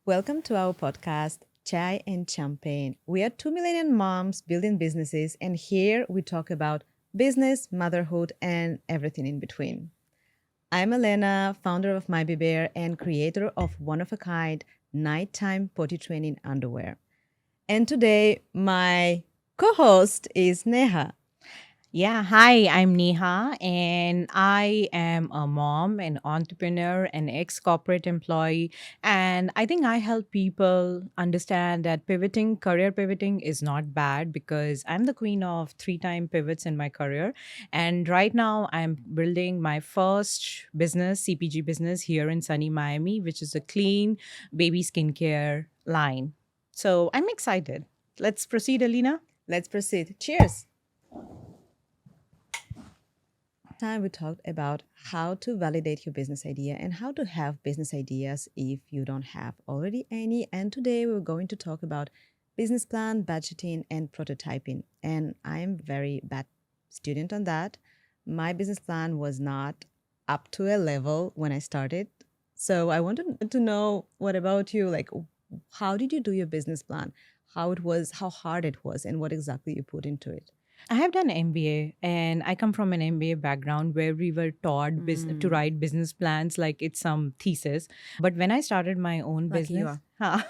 Welcome to our podcast, Chai and Champagne. We are two millennial moms building businesses, and here we talk about business, motherhood, and everything in between. I'm Elena, founder of My Be Bear and creator of one of a kind nighttime potty training underwear. And today, my co host is Neha. Yeah, hi, I'm Neha, and I am a mom, an entrepreneur, an ex corporate employee. And I think I help people understand that career pivoting is not bad because I'm the queen of three-time pivots in my career. And right now, I'm building my first business, CPG business here in sunny Miami, which is a clean baby skincare line. So I'm excited. Let's proceed, Alina. Let's proceed. Cheers. Time we talked about how to validate your business idea and how to have business ideas if you don't have already any. And today we're going to talk about business plan, budgeting, and prototyping. And I'm very bad student on that. My business plan was not up to a level when I started. So I wanted to know what about you? Like, how did you do your business plan? How it was, how hard it was, and what exactly you put into it? I have done MBA and I come from an MBA background where we were taught to Mm, write business plans like it's some thesis. But when I started my own lucky you business, are.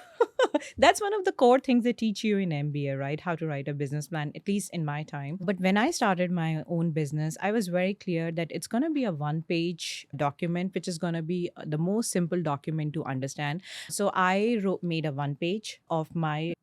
that's one of the core things they teach you in MBA, right? How to write a business plan, at least in my time. But when I started my own business, I was very clear that it's going to be a one page document, which is going to be the most simple document to understand. So I made a one page of my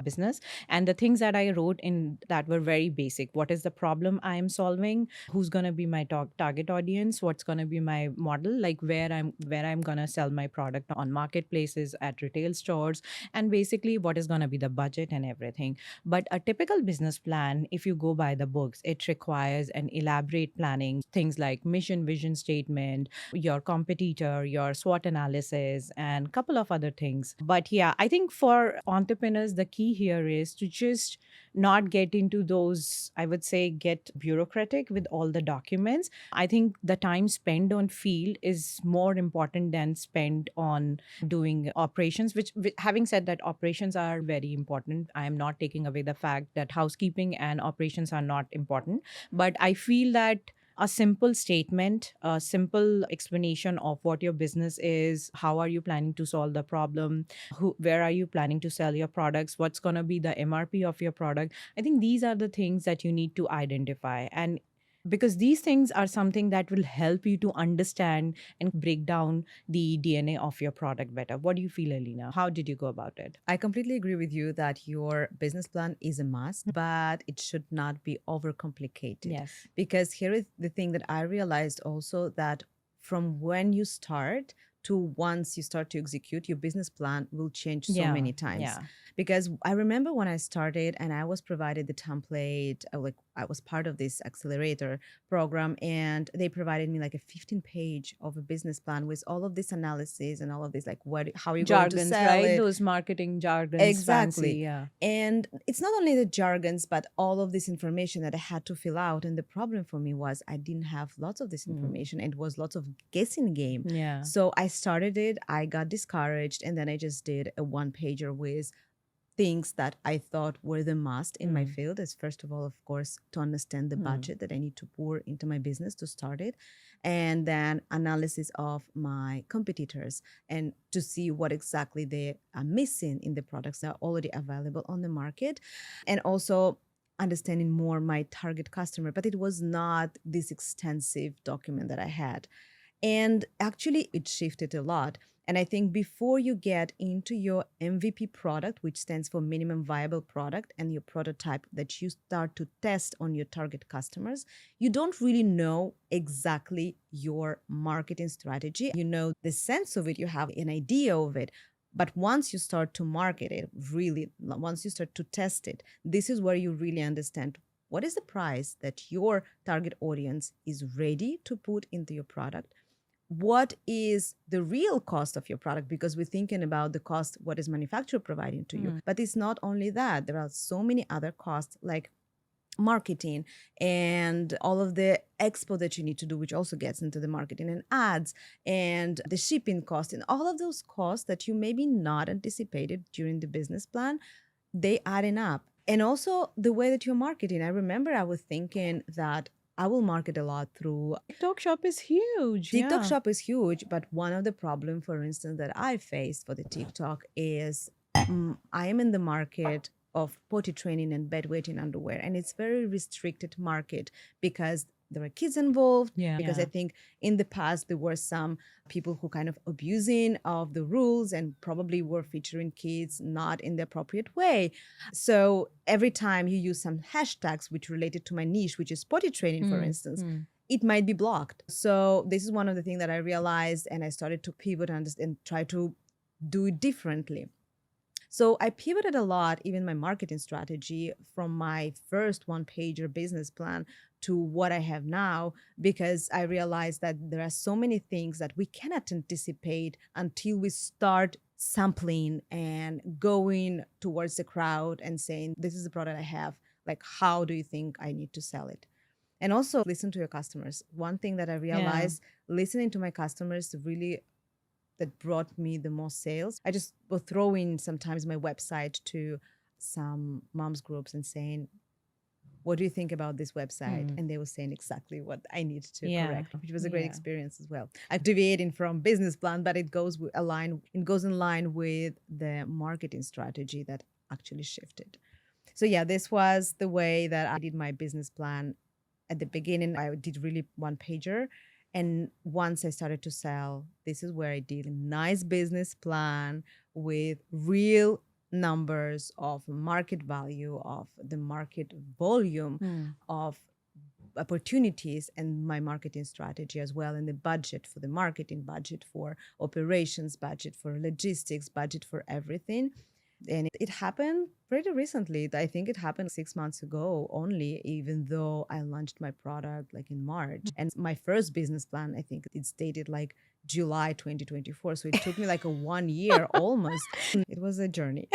business, and the things that I wrote in that were very basic. What is the problem I am solving? Who's going to be my target audience? What's going to be my model? Like where I'm going to sell my product on marketplaces, at retail stores, and basically what is going to be the budget and everything. But a typical business plan, if you go by the books, it requires an elaborate planning, things like mission vision statement, your competitor, your SWOT analysis, and couple of other things. But yeah, I think for entrepreneurs, the key here is to just not get into those, I would say, get bureaucratic with all the documents. I think the time spent on field is more important than spent on doing operations, which having said that, operations are very important. I am not taking away the fact that housekeeping and operations are not important, but I feel that a simple statement, a simple explanation of what your business is, how are you planning to solve the problem, where are you planning to sell your products, what's going to be the MRP of your product. I think these are the things that you need to identify. And because these things are something that will help you to understand and break down the DNA of your product better. What do you feel, Alina? How did you go about it? I completely agree with you that your business plan is a must, but it should not be overcomplicated. Yes. Because here is the thing that I realized also that from when you start to once you start to execute, your business plan will change so Yeah. many times. Yeah. Because I remember when I started and I was provided the template, like I was part of this accelerator program, and they provided me like a 15-page of a business plan with all of this analysis and all of this, like how you're going to Jargons, sell right? it. Those marketing jargons, fancy. Exactly. Yeah. And it's not only the jargons, but all of this information that I had to fill out. And the problem for me was I didn't have lots of this Mm. information. And it was lots of guessing game. Yeah. So I started it, I got discouraged, and then I just did a one pager with things that I thought were the must in my Mm. field is first of all, of course, to understand the Mm. budget that I need to pour into my business to start it. And then analysis of my competitors and to see what exactly they are missing in the products that are already available on the market. And also understanding more my target customer. But it was not this extensive document that I had. And actually, it shifted a lot. And I think before you get into your MVP product, which stands for minimum viable product, and your prototype that you start to test on your target customers, you don't really know exactly your marketing strategy. You know the sense of it, you have an idea of it. But once you start to market it, really, once you start to test it, this is where you really understand what is the price that your target audience is ready to put into your product, what is the real cost of your product, because we're thinking about the cost what is manufacturer providing to you, Mm. but it's not only that. There are so many other costs like marketing and all of the expo that you need to do, which also gets into the marketing and ads and the shipping cost and all of those costs that you maybe not anticipated during the business plan, they adding up. And also the way that you're marketing. I remember I was thinking that I will market a lot through TikTok shop is huge. TikTok Yeah. shop is huge, but one of the problem, for instance, that I faced for the TikTok is I am in the market of potty training and bedwetting underwear, and it's very restricted market because there are kids involved. Yeah. Because I think in the past there were some people who kind of abusing of the rules and probably were featuring kids not in the appropriate way. So every time you use some hashtags which related to my niche, which is potty training, for instance, it might be blocked. So this is one of the things that I realized, and I started to pivot and try to do it differently. So I pivoted a lot, even my marketing strategy, from my first one pager business plan to what I have now, because I realized that there are so many things that we cannot anticipate until we start sampling and going towards the crowd and saying, this is the product I have. Like, how do you think I need to sell it? And also listen to your customers. One thing that I realized, listening to my customers really that brought me the most sales. I just will throw in sometimes my website to some moms groups and saying, what do you think about this website? And they were saying exactly what I need to correct, which was a great experience as well. I'm deviating from business plan, but it goes in line with the marketing strategy that actually shifted. So yeah, this was the way that I did my business plan. At the beginning, I did really one pager. And once I started to sell, this is where I did a nice business plan with real numbers of market value, of the market volume, of opportunities, and my marketing strategy as well, and the budget for the marketing, budget for operations, budget for logistics, budget for everything. And it happened pretty recently. I think it happened 6 months ago only, even though I launched my product like in March. And my first business plan, I think it's dated like July 2024. So it took me like a 1 year almost. It was a journey.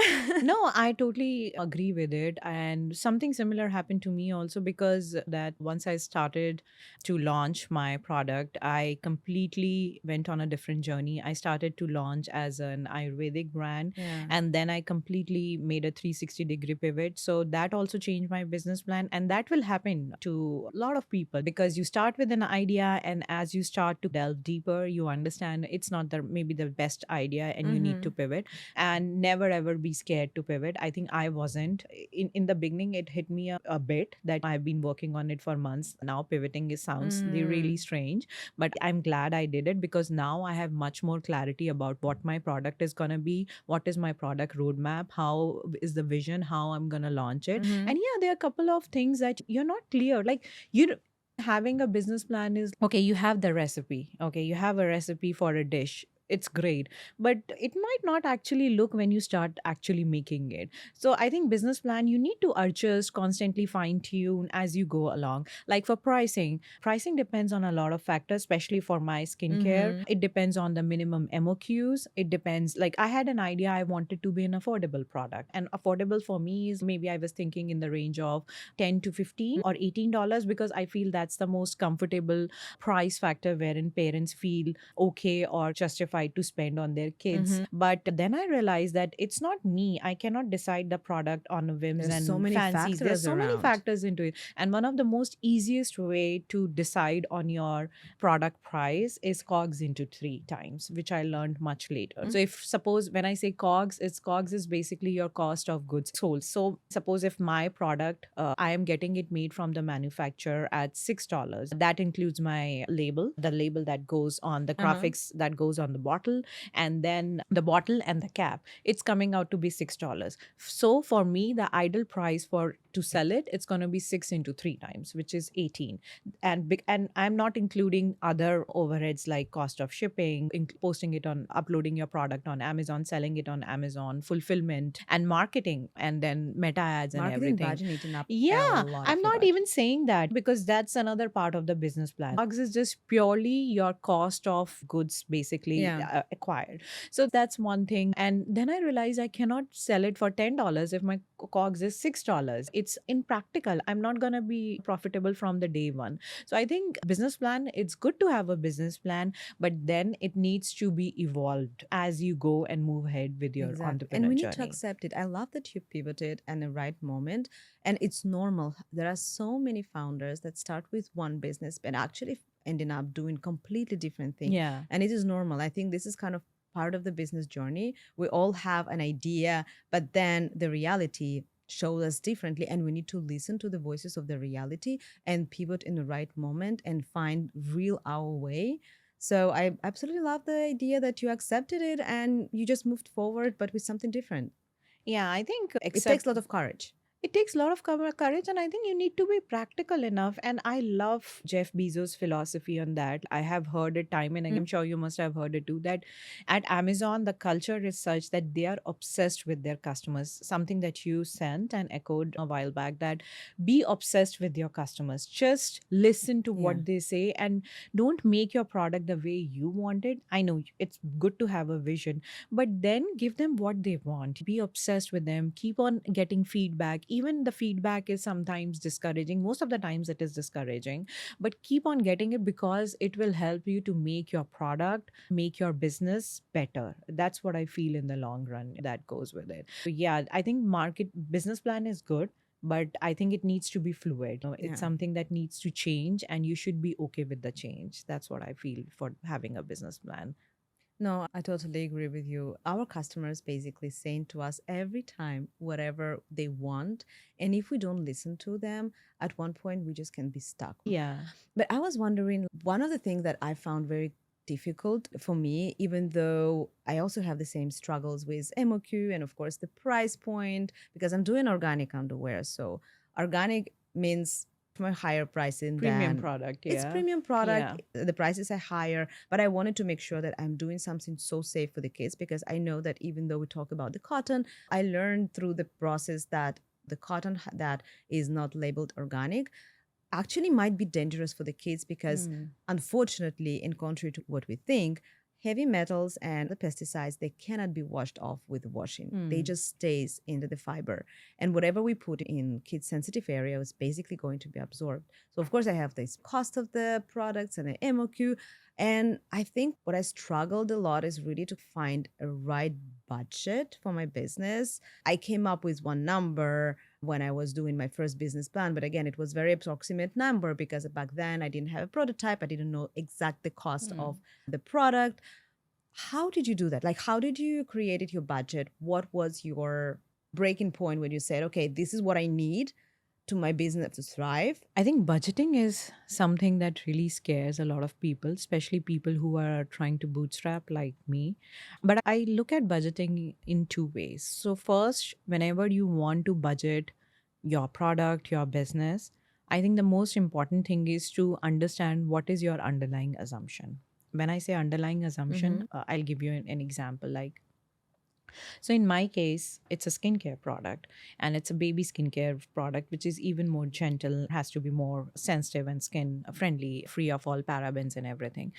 No, I totally agree with it. And something similar happened to me also, because that once I started to launch my product, I completely went on a different journey. I started to launch as an Ayurvedic brand, Yeah. and then I completely made a 360-degree pivot. So that also changed my business plan. And that will happen to a lot of people, because you start with an idea, and as you start to delve deeper, you understand it's not maybe the best idea, and you need to pivot. And never ever be scared to pivot. I think I wasn't. In the beginning, it hit me a bit that I've been working on it for months. Now pivoting sounds really strange, but I'm glad I did it, because now I have much more clarity about what my product is going to be, what is my product roadmap, how is the vision, how I'm going to launch it. And yeah, there are a couple of things that you're not clear. Like, having a business plan is okay, you have the recipe. Okay, you have a recipe for a dish. It's great, but it might not actually look when you start actually making it. So I think business plan, you need to adjust, constantly fine tune as you go along. Like for pricing depends on a lot of factors, especially for my skincare. It depends on the minimum MOQs. It depends, like I had an idea, I wanted to be an affordable product, and affordable for me is maybe I was thinking in the range of 10 to 15 or $18, because I feel that's the most comfortable price factor wherein parents feel okay or justified to spend on their kids. But then I realized that it's not me. I cannot decide the product on whims There's and so many fancies. There's factors so many around. factors into it. And one of the most easiest way to decide on your product price is COGS into 3 times, which I learned much later. So if suppose when I say COGS is basically your cost of goods sold. So suppose if my product, I am getting it made from the manufacturer at $6. That includes my label, the label that goes on the graphics that goes on the bottle, and then the bottle and the cap. It's coming out to be $6. So for me, the ideal price for to sell it, it's going to be 6 into 3 times, which is 18. And I'm not including other overheads like cost of shipping, posting it on, uploading your product on Amazon, selling it on Amazon, fulfillment and marketing, and then meta ads and Marketing everything. budget eating up a Yeah, lot I'm of your not budget. even saying that, because that's another part of the business plan. COGS is just purely your cost of goods, basically. Yeah. Yeah. acquired. So that's one thing. And then I realized I cannot sell it for $10 if my cogs is $6. It's impractical. I'm not going to be profitable from the day one. So I think business plan, it's good to have a business plan, but then it needs to be evolved as you go and move ahead with your Exactly. And entrepreneur we need to journey. accept it. I love that you pivoted at the right moment. And it's normal. There are so many founders that start with one business, but actually ending up doing completely different thing. Yeah. And it is normal. I think this is kind of part of the business journey. We all have an idea, but then the reality shows us differently. And we need to listen to the voices of the reality and pivot in the right moment and find real our way. So I absolutely love the idea that you accepted it and you just moved forward, but with something different. Yeah, I think It takes except a lot of courage. it takes a lot of courage, and I think you need to be practical enough. And I love Jeff Bezos' philosophy on that. I have heard it time and again. I'm sure you must have heard it too, that at Amazon the culture is such that they are obsessed with their customers, something that you sent and echoed a while back, that be obsessed with your customers, just listen to Yeah. what they say and don't make your product the way you want it. I know it's good to have a vision, but then give them what they want. Be obsessed with them. Keep on getting feedback. Even the feedback is sometimes discouraging. Most of the times it is discouraging, but keep on getting it because it will help you to make your product, make your business better. That's what I feel in the long run that goes with it. So yeah, I think market business plan is good, but I think it needs to be fluid. It's Yeah. something that needs to change and you should be okay with the change. That's what I feel for having a business plan. No, I totally agree with you. Our customers basically saying to us every time whatever they want. And if we don't listen to them, at one point we just can be stuck. Yeah. But I was wondering, one of the things that I found very difficult for me, even though I also have the same struggles with MOQ and of course the price point, because I'm doing organic underwear. So organic means more higher pricing Premium than product. it's Yeah. premium product. Yeah. The prices are higher, but I wanted to make sure that I'm doing something so safe for the kids because I know that even though we talk about the cotton, I learned through the process that the cotton that is not labeled organic actually might be dangerous for the kids because Mm. unfortunately, in contrary to what we think, heavy metals and the pesticides, they cannot be washed off with washing. They Mm. just stays into the fiber, and whatever we put in kids sensitive area is basically going to be absorbed. So of course I have this cost of the products and the MOQ, and I think what I struggled a lot is really to find a right budget for my business. I came up with one number when I was doing my first business plan. But again, it was very approximate number because back then I didn't have a prototype. I didn't know exact the cost Mm. of the product. How did you do that? Like, how did you create your budget? What was your breaking point when you said, okay, this is what I need to my business to thrive? I think budgeting is something that really scares a lot of people, especially people who are trying to bootstrap like me. But I look at budgeting in two ways. So, first, whenever you want to budget your product, your business, I think the most important thing is to understand what is your underlying assumption. When I say underlying Mm-hmm. assumption, I'll give you an example. Like, so in my case, it's a skincare product and it's a baby skincare product, which is even more gentle, has to be more sensitive and skin friendly, free of all parabens and everything.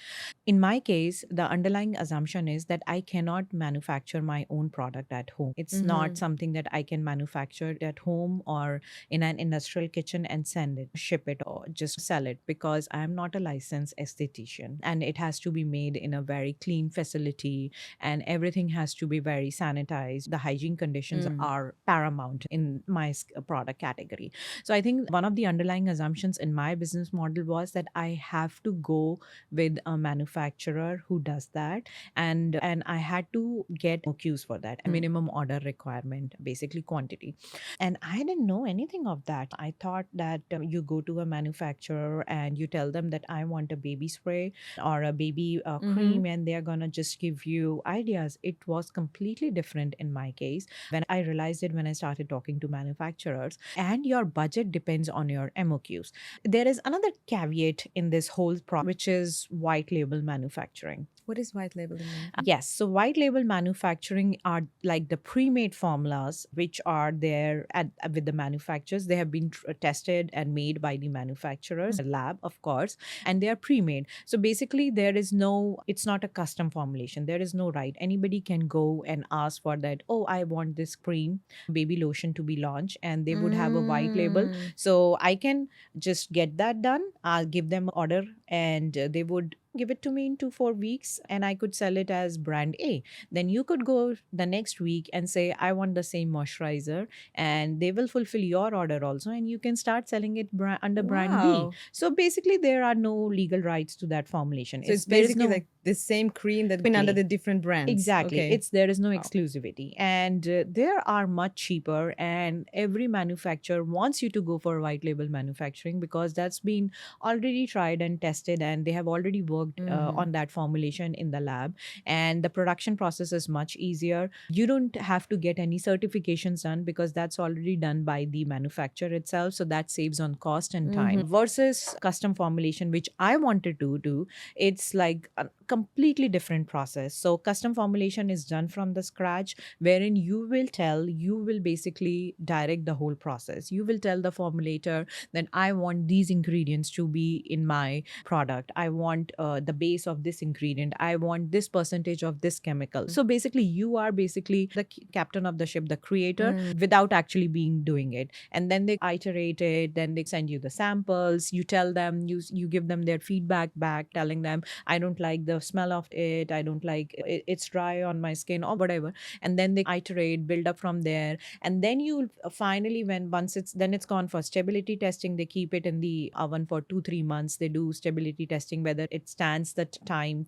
In my case, the underlying assumption is that I cannot manufacture my own product at home. It's not Mm-hmm. something that I can manufacture at home or in an industrial kitchen and send it, ship it, or just sell it because I am not a licensed esthetician. And it has to be made in a very clean facility and everything has to be very sanitized. The hygiene conditions Mm. are paramount in my product category. So I think one of the underlying assumptions in my business model was that I have to go with a manufacturer who does that, and I had to get cues for that, a Mm. minimum order requirement, basically quantity. And I didn't know anything of that. I thought that you go to a manufacturer and you tell them that I want a baby spray or a baby Mm-hmm. cream, and they're gonna just give you ideas. It was completely different in my case. When I realized it, when I started talking to manufacturers, and your budget depends on your MOQs. There is another caveat in this whole process, which is white label manufacturing. What is white labeling then? Yes. So white label manufacturing are like the pre-made formulas, which are there with the manufacturers. They have been tested and made by the manufacturers, the lab, of course, and they are pre-made. So basically, it's not a custom formulation. There is no right. Anybody can go and ask for that. Oh, I want this cream, baby lotion to be launched, and they would have a white label. Mm. So I can just get that done. I'll give them order, and they would give it to me in 4 weeks, and I could sell it as brand A. Then you could go the next week and say, I want the same moisturizer, and they will fulfill your order also, and you can start selling it under brand B. Wow. So basically, there are no legal rights to that formulation. So it's There is basically no like the same cream that been under the different brands. Exactly. Okay. There is no Wow. exclusivity, and there are much cheaper. And every manufacturer wants you to go for white label manufacturing because that's been already tried and tested, and they have already worked on that formulation in the lab. And the production process is much easier. You don't have to get any certifications done because that's already done by the manufacturer itself. So that saves on cost and time. Versus custom formulation, which I wanted to do, it's like a completely different process. So custom formulation is done from the scratch, wherein you will basically direct the whole process. You will tell the formulator that I want these ingredients to be in my product. I want the base of this ingredient. I want this percentage of this chemical. So basically, you are basically the captain of the ship, the creator, without actually being doing it. And then they iterate it. Then they send you the samples. You tell them, you give them their feedback back, telling them, I don't like the smell of it. I don't like it. It's dry on my skin or whatever. And then they iterate, build up from there. And then you finally, it's gone for stability testing. They keep it in the oven for 2-3 months. They do stability testing, whether it stands the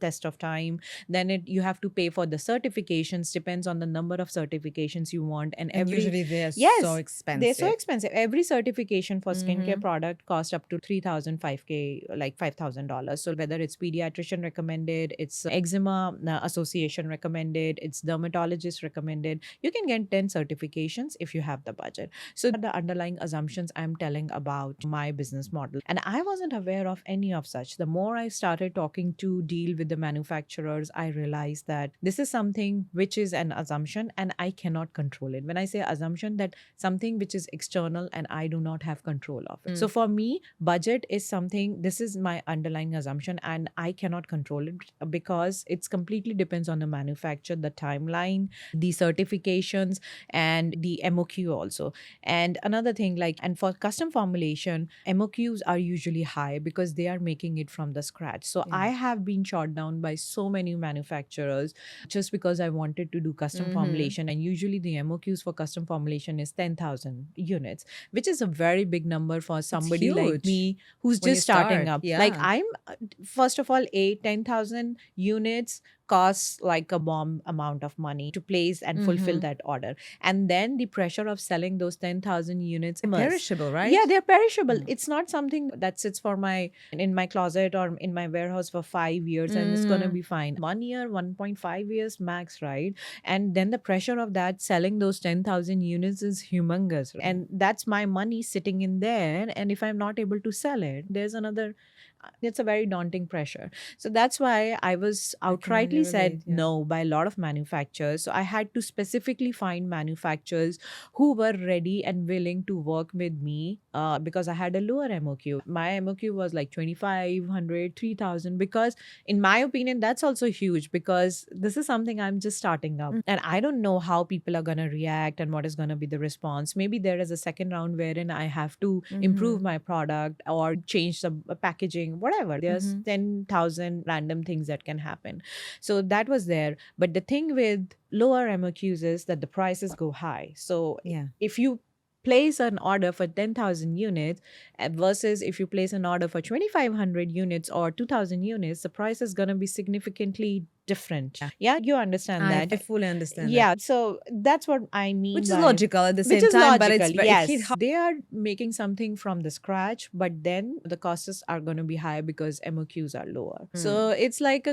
test of time. Then you have to pay for the certifications, depends on the number of certifications you want. And usually they're so yes, expensive. they're so expensive. Every certification for skincare product costs up to 3,000, 5K, like $5,000. So whether it's pediatrician recommended, it's eczema association recommended, it's dermatologist recommended, you can get 10 certifications if you have the budget. So the underlying assumptions I'm telling about my business model. And I wasn't aware of any of such. The more I started talking to deal with the manufacturers, I realized that this is something which is an assumption and I cannot control it. When I say assumption, that something which is external and I do not have control of it. So for me, budget is something, this is my underlying assumption and I cannot control it because it's completely depends on the manufacturer, the timeline, the certifications, and the MOQ also. And another thing, and for custom formulation, MOQs are usually high because they are making it from the scratch. So I have been shot down by so many manufacturers just because I wanted to do custom formulation. And usually the MOQs for custom formulation is 10,000 units, which is a very big number for somebody like me who's when just starting up. Yeah. Like I'm, first of all, 10,000 units costs like a bomb amount of money to place and fulfill that order. And then the pressure of selling those 10,000 units. Perishable, right? Yeah, they're perishable. It's not something that sits in my closet or in my warehouse for 5 years and it's going to be fine. 1 year, 1.5 years max, right? And then the pressure of that selling those 10,000 units is humongous. And that's my money sitting in there. And if I'm not able to sell it, it's a very daunting pressure. So that's why I was outrightly said no by a lot of manufacturers. So I had to specifically find manufacturers who were ready and willing to work with me because I had a lower MOQ. My MOQ was like 2,500, 3,000 because in my opinion, that's also huge because this is something I'm just starting up and I don't know how people are going to react and what is going to be the response. Maybe there is a second round wherein I have to improve my product or change the packaging, whatever. There's 10,000 random things that can happen. So that was there. But the thing with lower MOQs is that the prices go high. So if you place an order for 10,000 units versus if you place an order for 2,500 units or 2,000 units, the price is going to be significantly different. Yeah, you understand that. I fully understand that. Yeah, so that's what I mean. Which is logical at the same time, but it's yes. They are making something from the scratch, but then the costs are going to be high because MOQs are lower. So it's like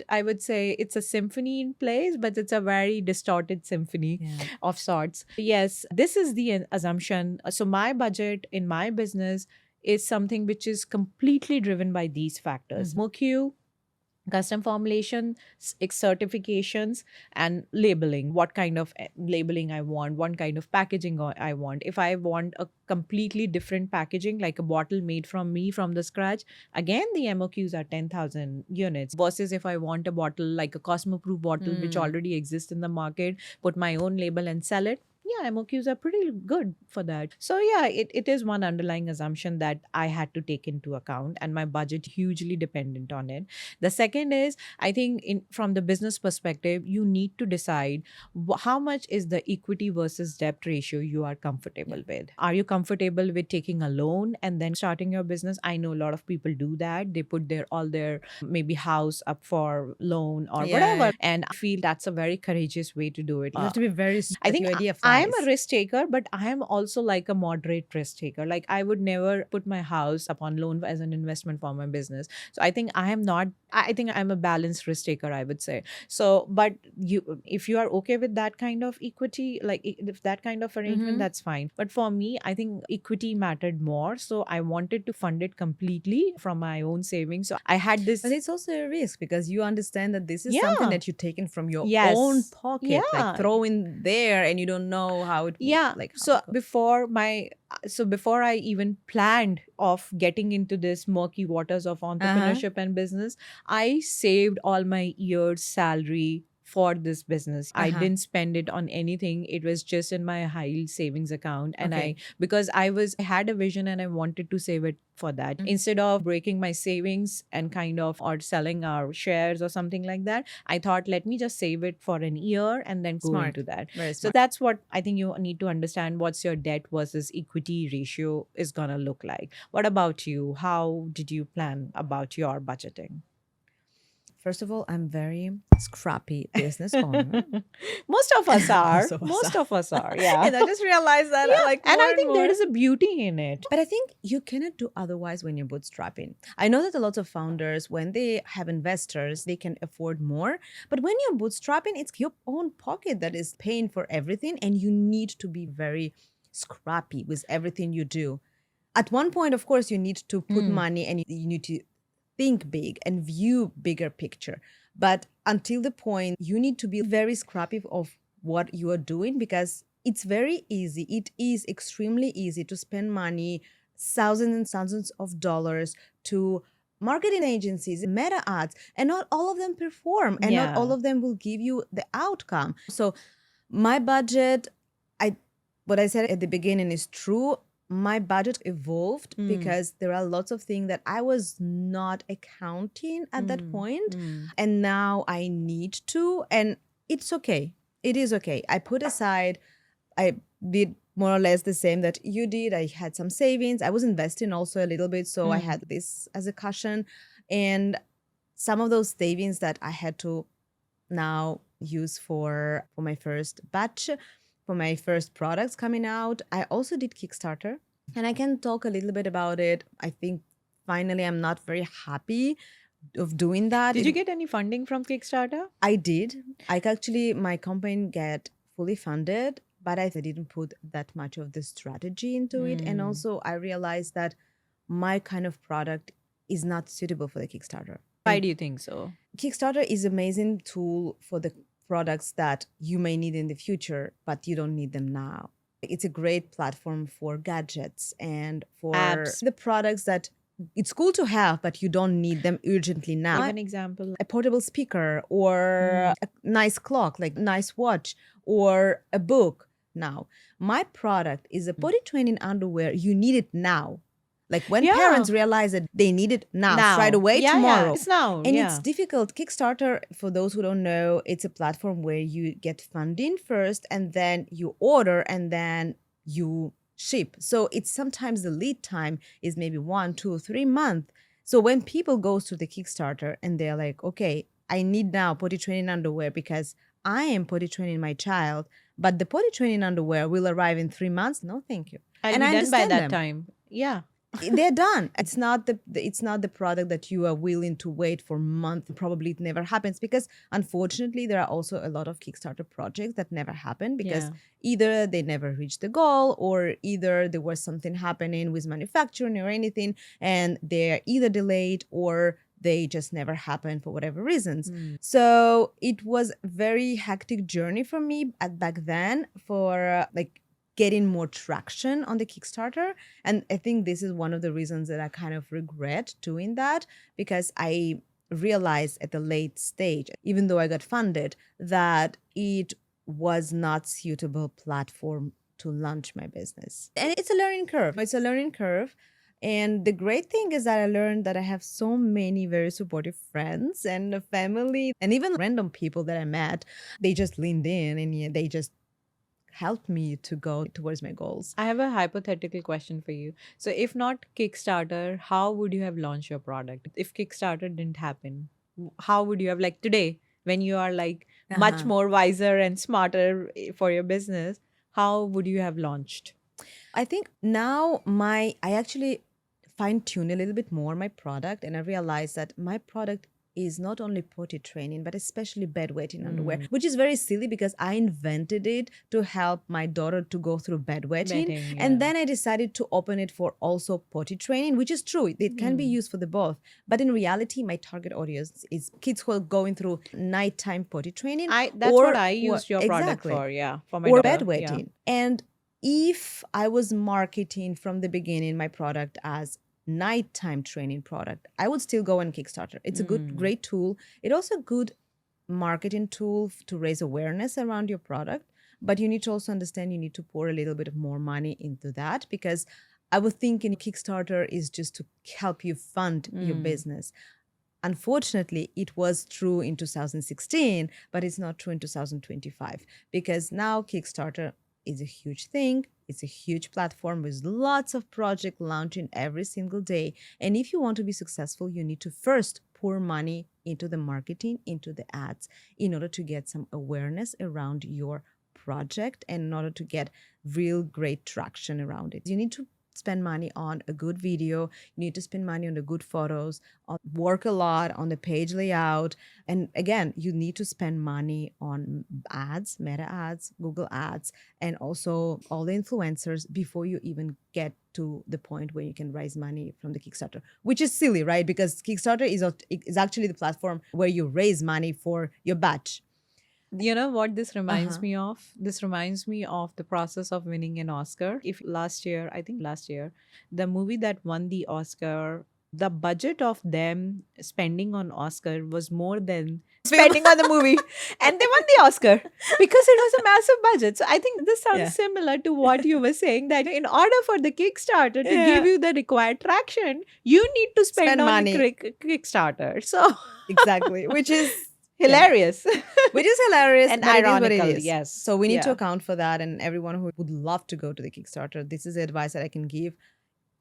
I would say it's a symphony in place, but it's a very distorted symphony of sorts. Yes, this is the assumption. So my budget in my business is something which is completely driven by these factors. MOQ, custom formulation, certifications, and labeling. What kind of labeling I want, what kind of packaging I want. If I want a completely different packaging, like a bottle made from me from the scratch, again the MOQs are 10,000 units. Versus if I want a bottle like a Cosmo Proof bottle, which already exists in the market, put my own label and sell it. Yeah, MOQs are pretty good for that. So yeah, it is one underlying assumption that I had to take into account, and my budget hugely dependent on it. The second is, I think, from the business perspective, you need to decide how much is the equity versus debt ratio you are comfortable with. Are you comfortable with taking a loan and then starting your business? I know a lot of people do that. They put their maybe house up for loan or whatever, and I feel that's a very courageous way to do it. You have to be very I that think your idea I am flies. a risk taker, but I am also like a moderate risk taker. Like I would never put my house up on loan as an investment for my business. So I think I am not. I think I'm a balanced risk taker, I would say. So, but if you are okay with that kind of equity, like if that kind of arrangement, that's fine. But for me, I think equity mattered more. So I wanted to fund it completely from my own savings. So I had this. But it's also a risk because you understand that this is something Yeah. that you're taking from your own Yes. pocket, like Yeah. throw in there, and you don't know how it Yeah. like how So it goes. before I even planned of getting into this murky waters of entrepreneurship and business, I saved all my year's salary for this business. I didn't spend it on anything. It was just in my high yield savings account. And Okay. because I had a vision and I wanted to save it for that. Instead of breaking my savings and kind of or selling our shares or something like that, I thought, let me just save it for an year and then go Smart. into that. Very So smart. that's what I think you need to understand, what's your debt versus equity ratio is going to look like. What about you? How did you plan about your budgeting? First of all, I'm very scrappy business owner. Most of us are. Most of us Most are. of us are. Yeah. And I just realized that Yeah. like And more I and think there more. is a beauty in it. But I think you cannot do otherwise when you're bootstrapping. I know that a lot of founders, when they have investors, they can afford more. But when you're bootstrapping, it's your own pocket that is paying for everything. And you need to be very scrappy with everything you do. At one point, of course, you need to put money and you need to think big and view bigger picture. But until the point, you need to be very scrappy of what you are doing because it's very easy. It is extremely easy to spend money, thousands and thousands of dollars to marketing agencies, meta ads, and not all of them perform and not all Yeah. of them will give you the outcome. So my budget, I what I said at the beginning is true. My budget evolved because there are lots of things that I was not accounting at that point, and now I need to, and it's okay. It is okay. I put aside, I did more or less the same that you did. I had some savings. I was investing also a little bit, so I had this as a cushion, and some of those savings that I had to now use for my first batch, for my first products coming out. I also did Kickstarter, and I can talk a little bit about it. I think finally I'm not very happy of doing that. Did you get any funding from Kickstarter? I did. I actually my company get fully funded, but I didn't put that much of the strategy into it. And also I realized that my kind of product is not suitable for the Kickstarter. Why do you think so? Kickstarter is an amazing tool for the products that you may need in the future, but you don't need them now. It's a great platform for gadgets and for Apps. the products that it's cool to have, but you don't need them urgently now. Give an example. A portable speaker or a nice clock, like nice watch or a book now. My product is a potty training underwear. You need it now. Like when Yeah. parents realize that they need it now, right away, Yeah, tomorrow. Yeah. It's now. And yeah. it's difficult. Kickstarter, for those who don't know, it's a platform where you get funding first and then you order and then you ship. So it's sometimes the lead time is maybe 1, 2, 3 months. So when people go to the Kickstarter and they're like, okay, I need now potty training underwear because I am potty training my child, but the potty training underwear will arrive in 3 months. No, thank you. I'll and be I done by understand that them. time. Yeah. They're done. It's not the product that you are willing to wait for months. Probably it never happens because unfortunately there are also a lot of Kickstarter projects that never happen because Yeah. either they never reached the goal or either there was something happening with manufacturing or anything and they're either delayed or they just never happened for whatever reasons. Mm. So it was a very hectic journey for me back then for like getting more traction on the Kickstarter. And I think this is one of the reasons that I kind of regret doing that, because I realized at the late stage, even though I got funded, that it was not suitable platform to launch my business. And it's a learning curve. It's a learning curve. And the great thing is that I learned that I have so many very supportive friends and a family, and even random people that I met. They just leaned in and yeah, they just helped me to go towards my goals. I have a hypothetical question for you. So, if not Kickstarter, how would you have launched your product? If Kickstarter didn't happen, how would you have, like today, when you are like much Uh-huh. more wiser and smarter for your business, how would you have launched? I think now I actually fine tune a little bit more my product, and I realized that my product is not only potty training but especially bedwetting underwear, which is very silly because I invented it to help my daughter to go through bedwetting, Bedding, and yeah. then I decided to open it for also potty training, which is true, it can be used for the both, but in reality my target audience is kids who are going through nighttime potty training. That's what I used your product exactly, for, yeah, for my or daughter. Yeah. bedwetting. And if I was marketing from the beginning my product as nighttime training product, I would still go on Kickstarter. It's a good, great tool. It also a good marketing tool to raise awareness around your product. But you need to also understand you need to pour a little bit of more money into that, because I would think in Kickstarter is just to help you fund your business. Unfortunately, it was true in 2016, but it's not true in 2025, because now Kickstarter is a huge thing. It's a huge platform with lots of projects launching every single day. And if you want to be successful, you need to first pour money into the marketing, into the ads, in order to get some awareness around your project and in order to get real great traction around it. You need to spend money on a good video. You need to spend money on the good photos, work a lot on the page layout. And again, you need to spend money on ads, meta ads, Google ads, and also all the influencers before you even get to the point where you can raise money from the Kickstarter, which is silly, right? Because Kickstarter is actually the platform where you raise money for your batch. You know what this reminds Uh-huh. me of? This reminds me of the process of winning an Oscar. If last year, I think last year, the movie that won the Oscar, the budget of them spending on Oscar was more than spending on the movie. And they won the Oscar because it was a massive budget. So I think this sounds Yeah. similar to what you were saying, that in order for the Kickstarter to Yeah. give you the required traction, you need to spend, Spend on money. Kickstarter. So Exactly, which is hilarious. which is hilarious, And but it is what it ironical, is. yes. So we need to Yeah. account for that. And everyone who would love to go to the Kickstarter, this is the advice that I can give.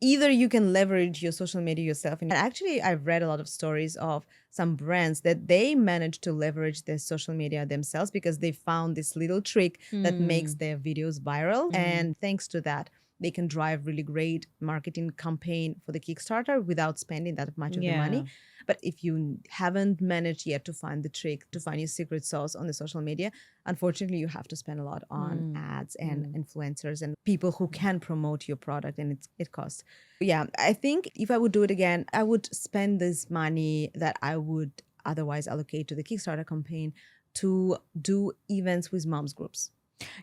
Either you can leverage your social media yourself. And actually, I've read a lot of stories of some brands that they managed to leverage their social media themselves because they found this little trick that makes their videos viral. And thanks to that, they can drive really great marketing campaign for the Kickstarter without spending that much of the money. But if you haven't managed yet to find the trick, to find your secret sauce on the social media, unfortunately, you have to spend a lot on ads and influencers and people who can promote your product, and it costs. Yeah, I think if I would do it again, I would spend this money that I would otherwise allocate to the Kickstarter campaign to do events with moms groups.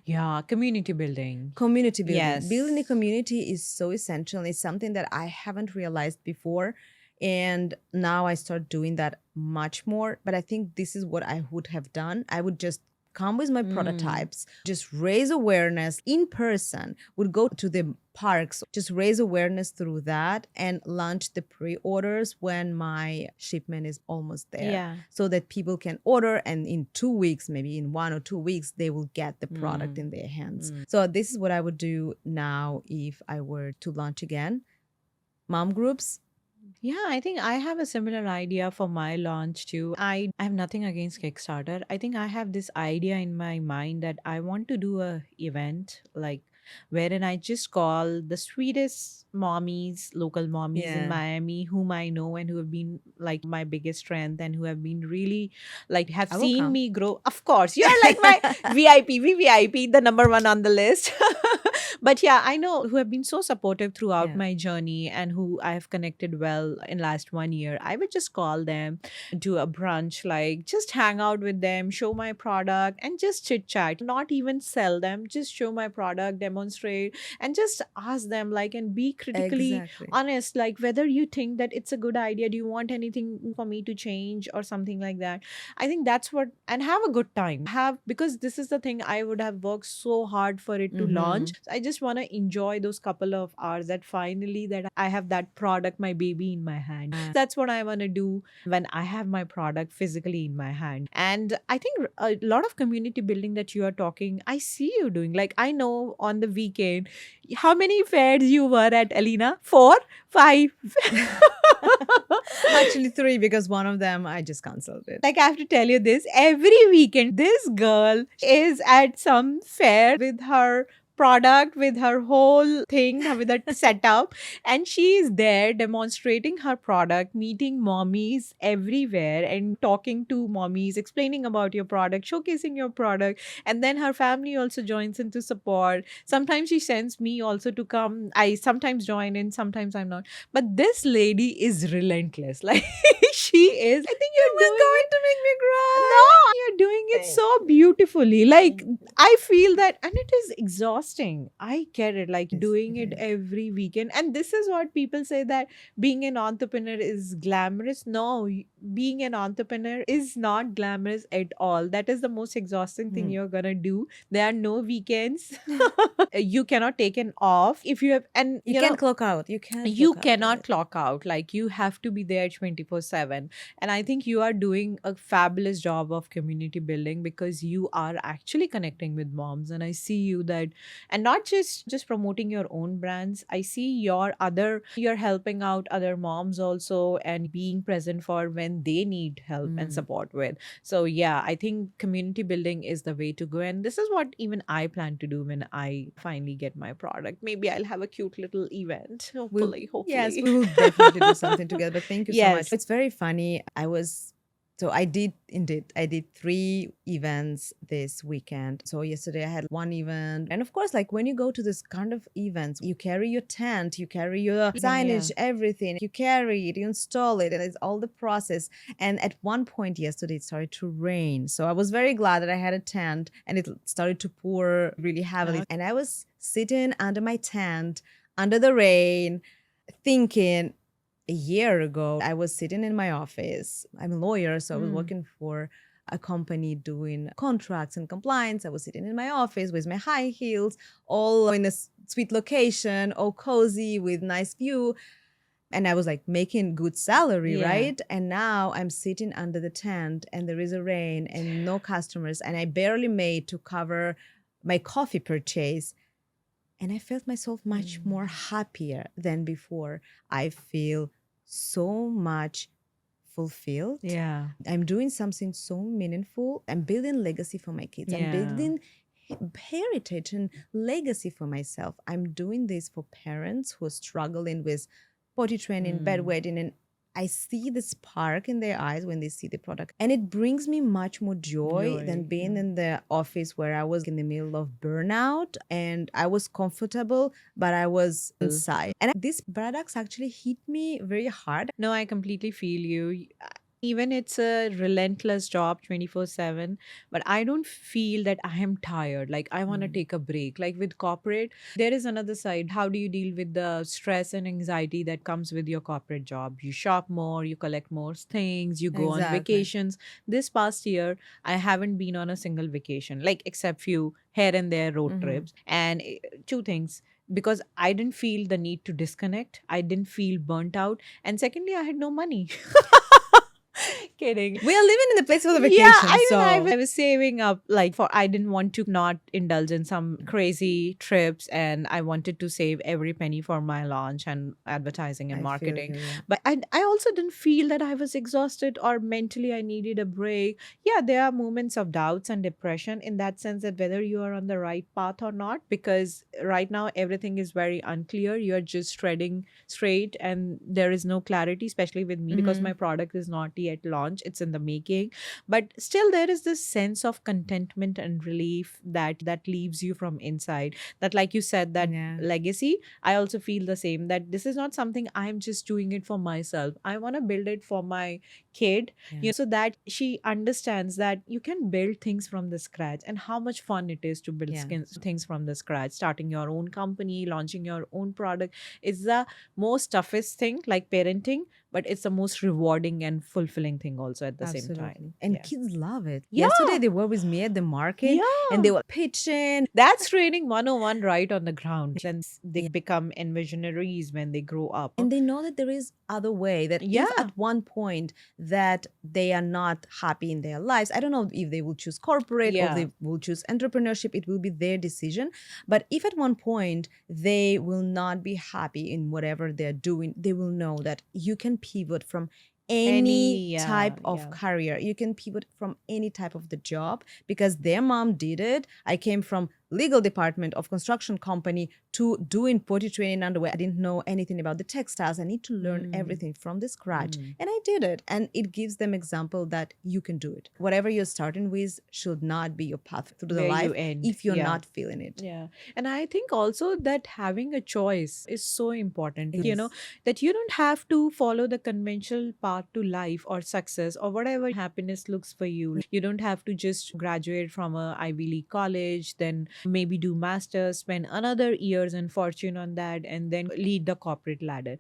Yeah, community building. Community building. Yes. Building a community is so essential. It's something that I haven't realized before. And now I start doing that much more. But I think this is what I would have done. I would just come with my prototypes, just raise awareness in person, would go to the parks, just raise awareness through that and launch the pre-orders when my shipment is almost there. Yeah. So that people can order and in 2 weeks, maybe in 1 or 2 weeks, they will get the product in their hands. So this is what I would do now if I were to launch again. Mom groups. Yeah, I think I have a similar idea for my launch too. I have nothing against Kickstarter. I think I have this idea in my mind that I want to do a event like wherein I just call the sweetest mommies, local mommies in Yeah. Miami whom I know and who have been like my biggest strength and who have been really like have I will seen come. me grow. Of course, you're like my VIP, VVIP, the number one on the list. But yeah, I know who have been so supportive throughout Yeah. my journey and who I have connected well in last 1 year. I would just call them, do a brunch, like just hang out with them, show my product and just chit chat, not even sell them, just show my product, demonstrate, and just ask them like, and be critically Exactly. honest, like whether you think that it's a good idea, do you want anything for me to change or something like that. I think that's what, and have a good time. Have, because this is the thing, I would have worked so hard for it to launch. Mm-hmm. So I just want to enjoy those couple of hours that finally that I have that product, my baby in my hand. That's what I want to do when I have my product physically in my hand. And I think a lot of community building that you are talking, I see you doing. Like I know on the weekend, how many fairs you were at, Elena? 4, 5. Actually, 3 because one of them I just canceled it. Like I have to tell you this, every weekend this girl is at some fair with her product, with her whole thing, with her setup, and she is there demonstrating her product, meeting mommies everywhere and talking to mommies, explaining about your product, showcasing your product. And then her family also joins in to support. Sometimes she sends me also to come. I sometimes join in, sometimes I'm not. But this lady is relentless. Like she is. I think you're You're doing going it. to make me cry. No, you're doing it Thank so beautifully. Like Thank I feel that, and it is exhausting. I get it. Like Yes, doing it it is. every weekend. And this is what people say, that being an entrepreneur is glamorous. No, being an entrepreneur is not glamorous at all. That is the most exhausting thing Mm. you're gonna do. There are no weekends. You cannot take an off if you have, and You you know, can't clock out. You can't you clock out of cannot it. clock out. Like you have to be there 24/7. And I think you are doing a fabulous job of community building, because you are actually connecting with moms. And I see you that, and not just promoting your own brands, I see your other, you're helping out other moms also and being present for when they need help and Mm. support with. So yeah, I think community building is the way to go, and this is what even I plan to do when I finally get my product. Maybe I'll have a cute little event, We Yes, hopefully. we will definitely do something together. But thank you so much. Yes. It's very funny. I did 3 events this weekend. So yesterday I had one event. And of course, like when you go to this kind of events, you carry your tent, you carry your signage, everything. You carry it, you install it, and it's all the process. And at one point yesterday, it started to rain. So I was very glad that I had a tent, and it started to pour really heavily. And I was sitting under my tent, under the rain, thinking, a year ago, I was sitting in my office. I'm a lawyer, so I was working for a company doing contracts and compliance. I was sitting in my office with my high heels, all in a sweet location, all cozy with nice view. And I was like making good salary, Yeah. right? And now I'm sitting under the tent and there is a rain and no customers. And I barely made to cover my coffee purchase. And I felt myself much more happier than before. I feel so much fulfilled. Yeah. I'm doing something so meaningful. I'm building legacy for my kids. I'm Yeah. building heritage and legacy for myself. I'm doing this for parents who are struggling with potty training, bedwetting, and I see the spark in their eyes when they see the product. And it brings me much more joy than being in the office where I was in the middle of burnout and I was comfortable, but I was inside. And these products actually hit me very hard. No, I completely feel you. Even it's a relentless job 24/7, but I don't feel that I am tired. Like I want to take a break. Like with corporate, there is another side. How do you deal with the stress and anxiety that comes with your corporate job? You shop more, you collect more things, you go on Exactly. vacations. This past year, I haven't been on a single vacation, like except few here and there road trips. And two things, because I didn't feel the need to disconnect. I didn't feel burnt out. And secondly, I had no money. Kidding. We are living in the place for the vacation. Yeah, I mean, so I was saving up, like, for, I didn't want to not indulge in some crazy trips, and I wanted to save every penny for my launch and advertising and I feel marketing. you, yeah. But I also didn't feel that I was exhausted or mentally I needed a break. Yeah, there are moments of doubts and depression in that sense, that whether you are on the right path or not, because right now everything is very unclear. You're just treading straight and there is no clarity, especially with me, because my product is not yet launched. launch, it's in the making, but still there is this sense of contentment and relief that leaves you from inside. That, like you said, that Yeah. legacy, I also feel the same, that this is not something I'm just doing it for myself. I want to build it for my kid, Yeah. so that she understands that you can build things from the scratch, and how much fun it is to build Yeah. things from the scratch. Starting your own company, launching your own product is the most toughest thing, like parenting, but it's the most rewarding and fulfilling thing also at the same time. Absolutely. And Yeah. kids love it. Yeah. Yesterday they were with me at the market and Yeah. they were pitching. That's training 101 right on the ground. And they Yeah. become envisionaries when they grow up. And they know that there is other way, that Yeah. if at one point that they are not happy in their lives, I don't know if they will choose corporate or if Yeah. they will choose entrepreneurship, it will be their decision. But if at one point they will not be happy in whatever they're doing, they will know that you can pivot from any Yeah, type of yeah. career. You can pivot from any type of the job, because their mom did it. I came from legal department of construction company to doing potty training underwear. I didn't know anything about the textiles. I need to learn everything from the scratch. And I did it. And it gives them example that you can do it. Whatever you're starting with should not be your path through the Where you life end. if you're Yeah. not feeling it. Yeah. And I think also that having a choice is so important, It you know, is. that you don't have to follow the conventional path to life or success or whatever happiness looks for you. You don't have to just graduate from a Ivy League college, then maybe do masters, spend another years and fortune on that, and then lead the corporate ladder.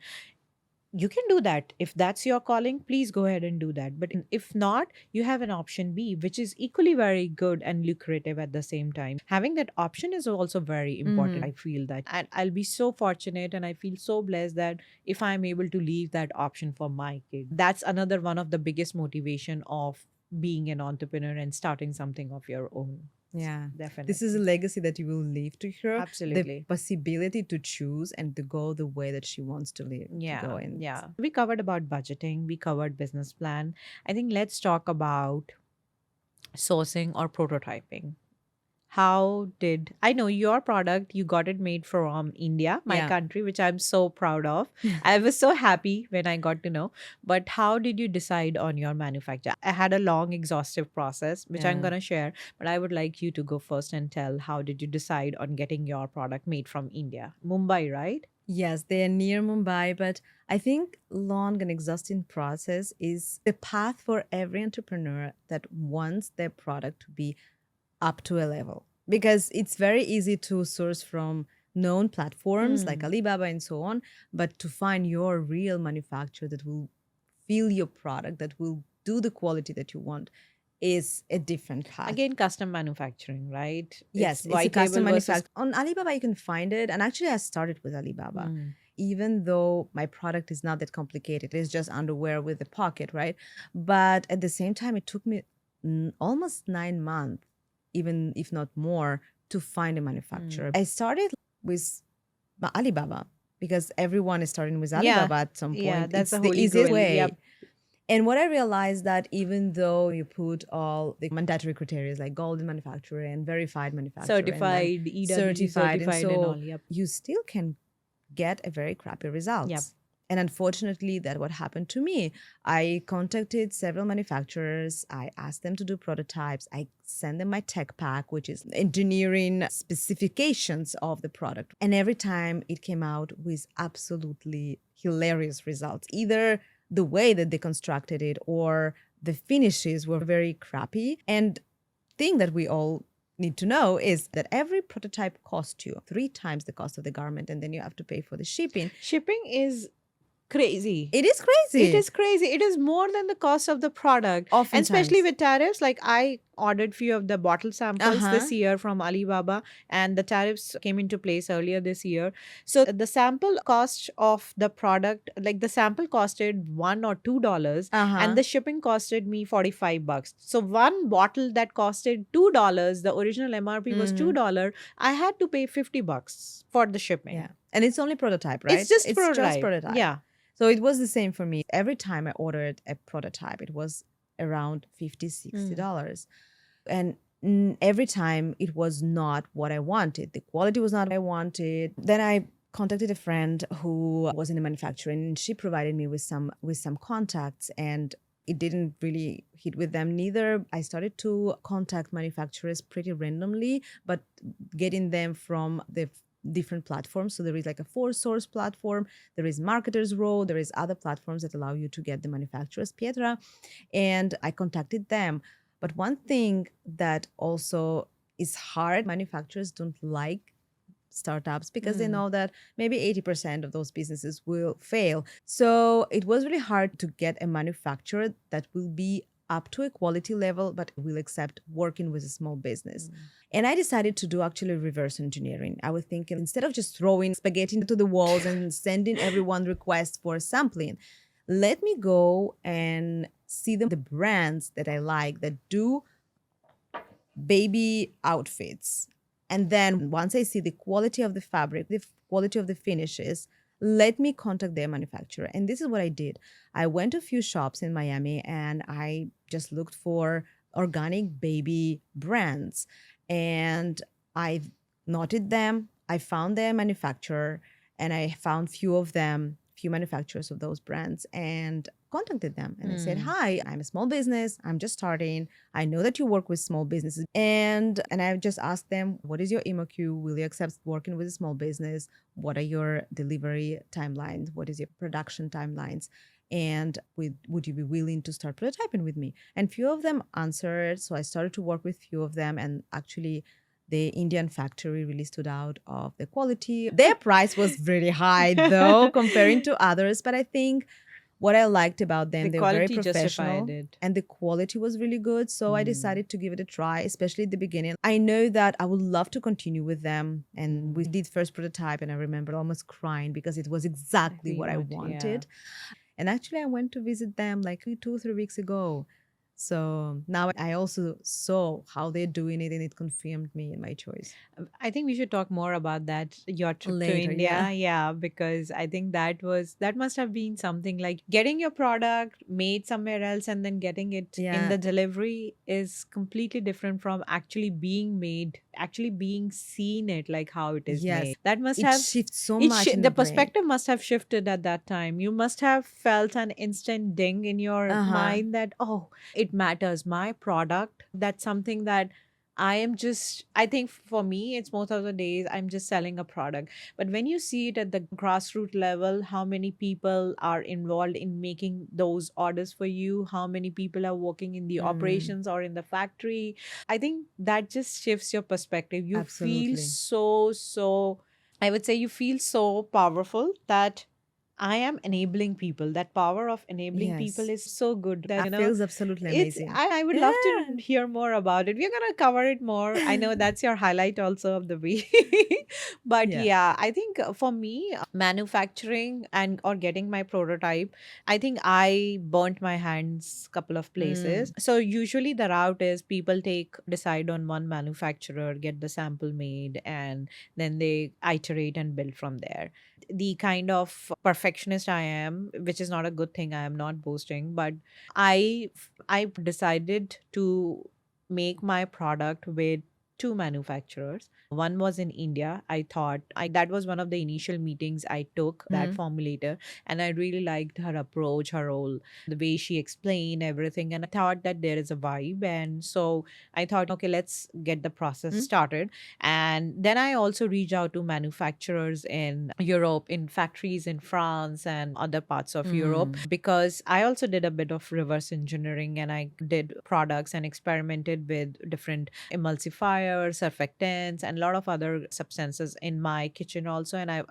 You can do that. If that's your calling, please go ahead and do that. But if not, you have an option B, which is equally very good and lucrative at the same time. Having that option is also very important. I feel that. And I'll be so fortunate and I feel so blessed that if I'm able to leave that option for my kid, that's another one of the biggest motivation of being an entrepreneur and starting something of your own. Yeah. Definitely. This is a legacy that you will leave to her. Absolutely. The possibility to choose and to go the way that she wants to live. Yeah, To go in. yeah. We covered about budgeting, we covered business plan. I think let's talk about sourcing or prototyping. How did I know your product? You got it made from India, my Yeah. country, which I'm so proud of. I was so happy when I got to know. But how did you decide on your manufacturer? I had a long, exhaustive process, which I'm Yeah. going to share. But I would like you to go first and tell how did you decide on getting your product made from India? Mumbai, right? Yes, they are near Mumbai, but I think long and exhausting process is the path for every entrepreneur that wants their product to be up to a level, because it's very easy to source from known platforms like Alibaba and so on, but to find your real manufacturer that will feel your product, that will do the quality that you want, is a different path. Again, custom manufacturing, right? Yes, it's a white custom label versus manufacturer. On Alibaba, you can find it. And actually, I started with Alibaba. Even though my product is not that complicated, it's just underwear with a pocket, right? But at the same time, it took me almost 9 months, even if not more, to find a manufacturer. I started with Alibaba because everyone is starting with Alibaba at some point. Yeah, that's it's the the holy easiest grail. way. Yep. And what I realized that even though you put all the mandatory criteria like golden manufacturer and verified manufacturer, and then Certified, EWG certified, and so all. Yep. you still can get a very crappy results. Yep. And unfortunately, that's what happened to me. I contacted several manufacturers. I asked them to do prototypes. I sent them my tech pack, which is engineering specifications of the product. And every time it came out with absolutely hilarious results. Either the way that they constructed it or the finishes were very crappy. And thing that we all need to know is that every prototype costs you 3 times the cost of the garment, and then you have to pay for the shipping. Shipping is crazy. It is crazy. It is crazy. It is more than the cost of the product. And especially Oftentimes. with tariffs, like I ordered few of the bottle samples this year from Alibaba, and the tariffs came into place earlier this year. So the sample cost of the product, like the sample costed $1 or $2, and the shipping costed me $45. So one bottle that costed $2, the original MRP was $2. I had to pay $50 for the shipping. Yeah. And it's only prototype, right? It's just prototype. Yeah. So it was the same for me. Every time I ordered a prototype, it was around $50, $60. And every time it was not what I wanted. The quality was not what I wanted. Then I contacted a friend who was in the manufacturing, and she provided me with some contacts. And it didn't really hit with them neither. I started to contact manufacturers pretty randomly, but getting them from the different platforms. So there is like a four source platform, there is Marketers Row, there is other platforms that allow you to get the manufacturers, Pietra, and I contacted them. But one thing that also is hard, manufacturers don't like startups because they know that maybe 80% of those businesses will fail. So it was really hard to get a manufacturer that will be up to a quality level but will accept working with a small business. And I decided to do actually reverse engineering. I was thinking, instead of just throwing spaghetti into the walls and sending everyone requests for sampling, let me go and see the brands that I like that do baby outfits. And then once I see the quality of the fabric, the quality of the finishes, let me contact their manufacturer. And this is what I did. I went to a few shops in Miami and I just looked for organic baby brands. And I noted them. I found their manufacturer and I found few manufacturers of those brands and contacted them. And I said, hi, I'm a small business. I'm just starting. I know that you work with small businesses. And I just asked them, what is your MOQ? Will you accept working with a small business? What are your delivery timelines? What is your production timelines? And would you be willing to start prototyping with me? And few of them answered. So I started to work with few of them. And actually, the Indian factory really stood out of the quality. Their price was really high, though, comparing to others. But I think what I liked about them, The they were very quality justified professional it. and the quality was really good. So I decided to give it a try, especially at the beginning. I know that I would love to continue with them. And we did first prototype and I remember almost crying because it was exactly what I wanted. And actually, I went to visit them like 2 or 3 weeks ago. So now I also saw how they're doing it and it confirmed me in my choice. I think we should talk more about that, your trip to Later, India. yeah. Yeah, because I think that must have been something like getting your product made somewhere else and then getting it in Yeah. the delivery is completely different from actually being made, actually being seen it like how it is Yes. made. That must It have shifts so much in the the brain. perspective must have shifted at that time. You must have felt an instant ding in your mind that, oh, it matters. My product, that's something that I think for me, it's most of the days I'm just selling a product. But when you see it at the grassroots level, how many people are involved in making those orders for you, how many people are working in the operations or in the factory, I think that just shifts your perspective. You feel Absolutely. so, I would say you feel so powerful that I am enabling people. That power of enabling people Yes. is so good that, That feels absolutely it's amazing. I would love to Yeah. hear more about it. We're gonna cover it more. I know that's your highlight also of the week. But Yeah. yeah, I think for me, manufacturing and or getting my prototype, I think I burnt my hands couple of places. So usually the route is people decide on one manufacturer, get the sample made, and then they iterate and build from there. The kind of perfectionist I am, which is not a good thing, I am not boasting, but I decided to make my product with two manufacturers. One was in India. I thought that was one of the initial meetings I took that formulator, and I really liked her approach, her role, the way she explained everything, and I thought that there is a vibe. And so I thought, okay, let's get the process started. And then I also reached out to manufacturers in Europe, in factories in France and other parts of Europe, because I also did a bit of reverse engineering and I did products and experimented with different emulsifiers, surfactants, and a lot of other substances in my kitchen also. And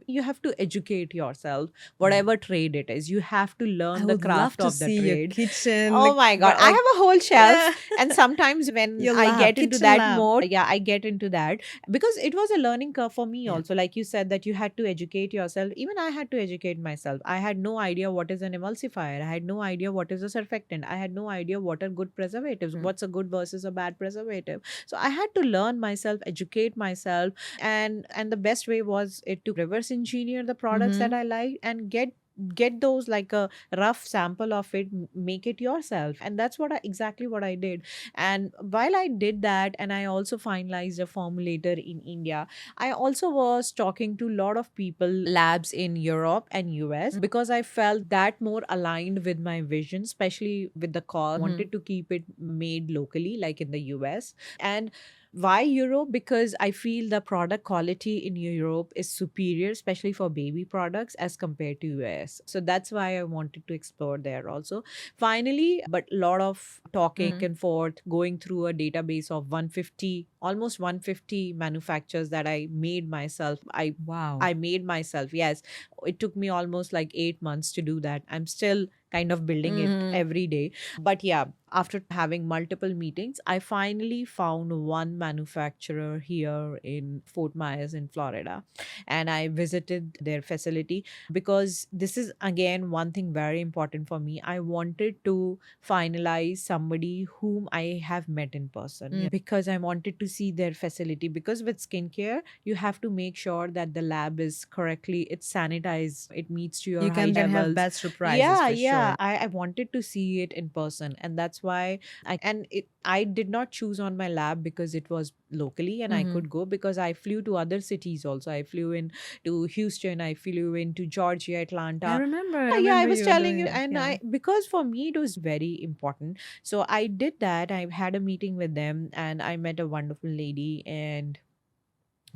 you have to educate yourself, whatever trade it is, you have to I learn the would love craft to of the see your trade. kitchen. Oh my God. I Like, have a whole yeah. shelf. And sometimes when Your I lab, get into kitchen that lab. mode, yeah, I get into that because it was a learning curve for me Yeah. also. Like you said, that you had to educate yourself. Even I had to educate myself. I had no idea what is an emulsifier. I had no idea what is a surfactant. I had no idea what are good preservatives, what's a good versus a bad preservative. So I had to learn myself, educate myself, and the best way was it to reverse engineer the products that I like and get get those like a rough sample of it, make it yourself. And that's exactly what I did. And while I did that, and I also finalized a formulator in India, I also was talking to a lot of people, labs in Europe and US, because I felt that more aligned with my vision, especially with the cost. Wanted to keep it made locally, like in the US. And why Europe? Because I feel the product quality in Europe is superior, especially for baby products, as compared to US. So that's why I wanted to explore there also. Finally, but a lot of talking and forth, going through a database of 150, almost 150 manufacturers that I made myself. Wow. I made myself. Yes, it took me almost like 8 months to do that. I'm still kind of building it every day. But yeah, after having multiple meetings, I finally found one manufacturer here in Fort Myers in Florida. And I visited their facility, because this is again one thing very important for me. I wanted to finalize somebody whom I have met in person, because I wanted to see their facility. Because with skincare, you have to make sure that the lab is correctly, it's sanitized, it meets to your You can hygiene then have levels. bad surprises Yeah, for yeah. sure. I wanted to see it in person, and that's why I did not choose on my lab because it was locally and I could go, because I flew to other cities also. I flew in to Houston, I flew into Georgia, Atlanta. I Yeah, I remember was you were telling doing you, that. and Yeah. I, because for me it was very important. So I did that. I had a meeting with them, and I met a wonderful lady, and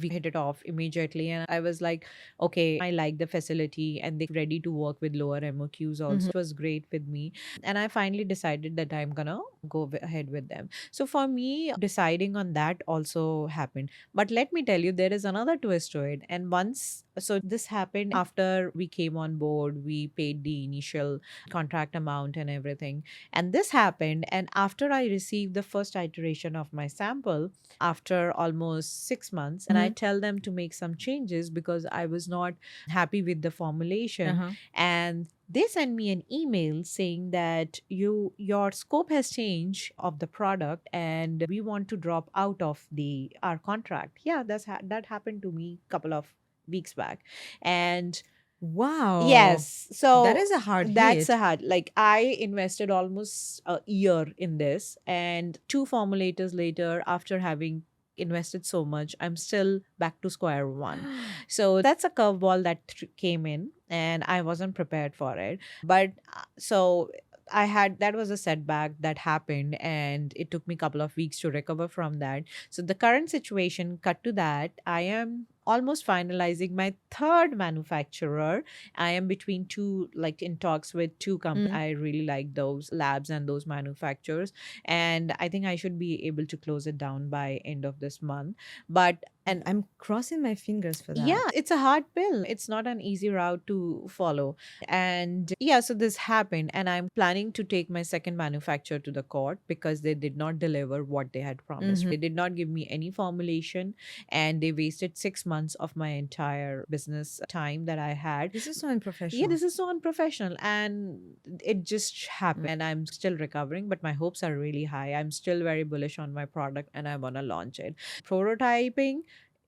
we hit it off immediately. And I was like, okay, I like the facility, and they ready to work with lower MOQs also. It was great with me. And I finally decided that I'm gonna go ahead with them. So for me, deciding on that also happened. But let me tell you, there is another twist to it. And once, so this happened after we came on board, we paid the initial contract amount and everything. And this happened. And after I received the first iteration of my sample, after almost 6 months, and I tell them to make some changes because I was not happy with the formulation. And they send me an email saying that your scope has changed of the product, and we want to drop out of the our contract. Yeah, that happened to me a couple of weeks back. And Wow. yes, That so is a hard that's a hit. hard. Like, I invested almost a year in this, and two formulators later, after having invested so much, I'm still back to square one. So that's a curveball that came in, and I wasn't prepared for it. But so I had, that was a setback that happened, and it took me a couple of weeks to recover from that. So the current situation, cut to that, I am almost finalizing my third manufacturer. I am between two, like in talks with two companies. I really like those labs and those manufacturers. And I think I should be able to close it down by end of this month. But and I'm crossing my fingers for yeah, that. it's a hard pill. It's not an easy route to follow. And yeah, so this happened, and I'm planning to take my second manufacturer to the court because they did not deliver what they had promised. They did not give me any formulation, and they wasted 6 months of my entire business time that I had. This is so Yeah, unprofessional. this is so unprofessional, and it just happened. And I'm still recovering, but my hopes are really high. I'm still very bullish on my product, and I want to launch it. Prototyping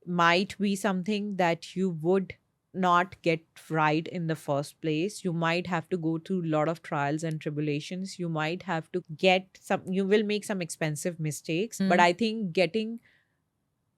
might be something that you would not get right in the first place. You might have to go through a lot of trials and tribulations. You might have to get some, you will make some expensive mistakes. But I think getting,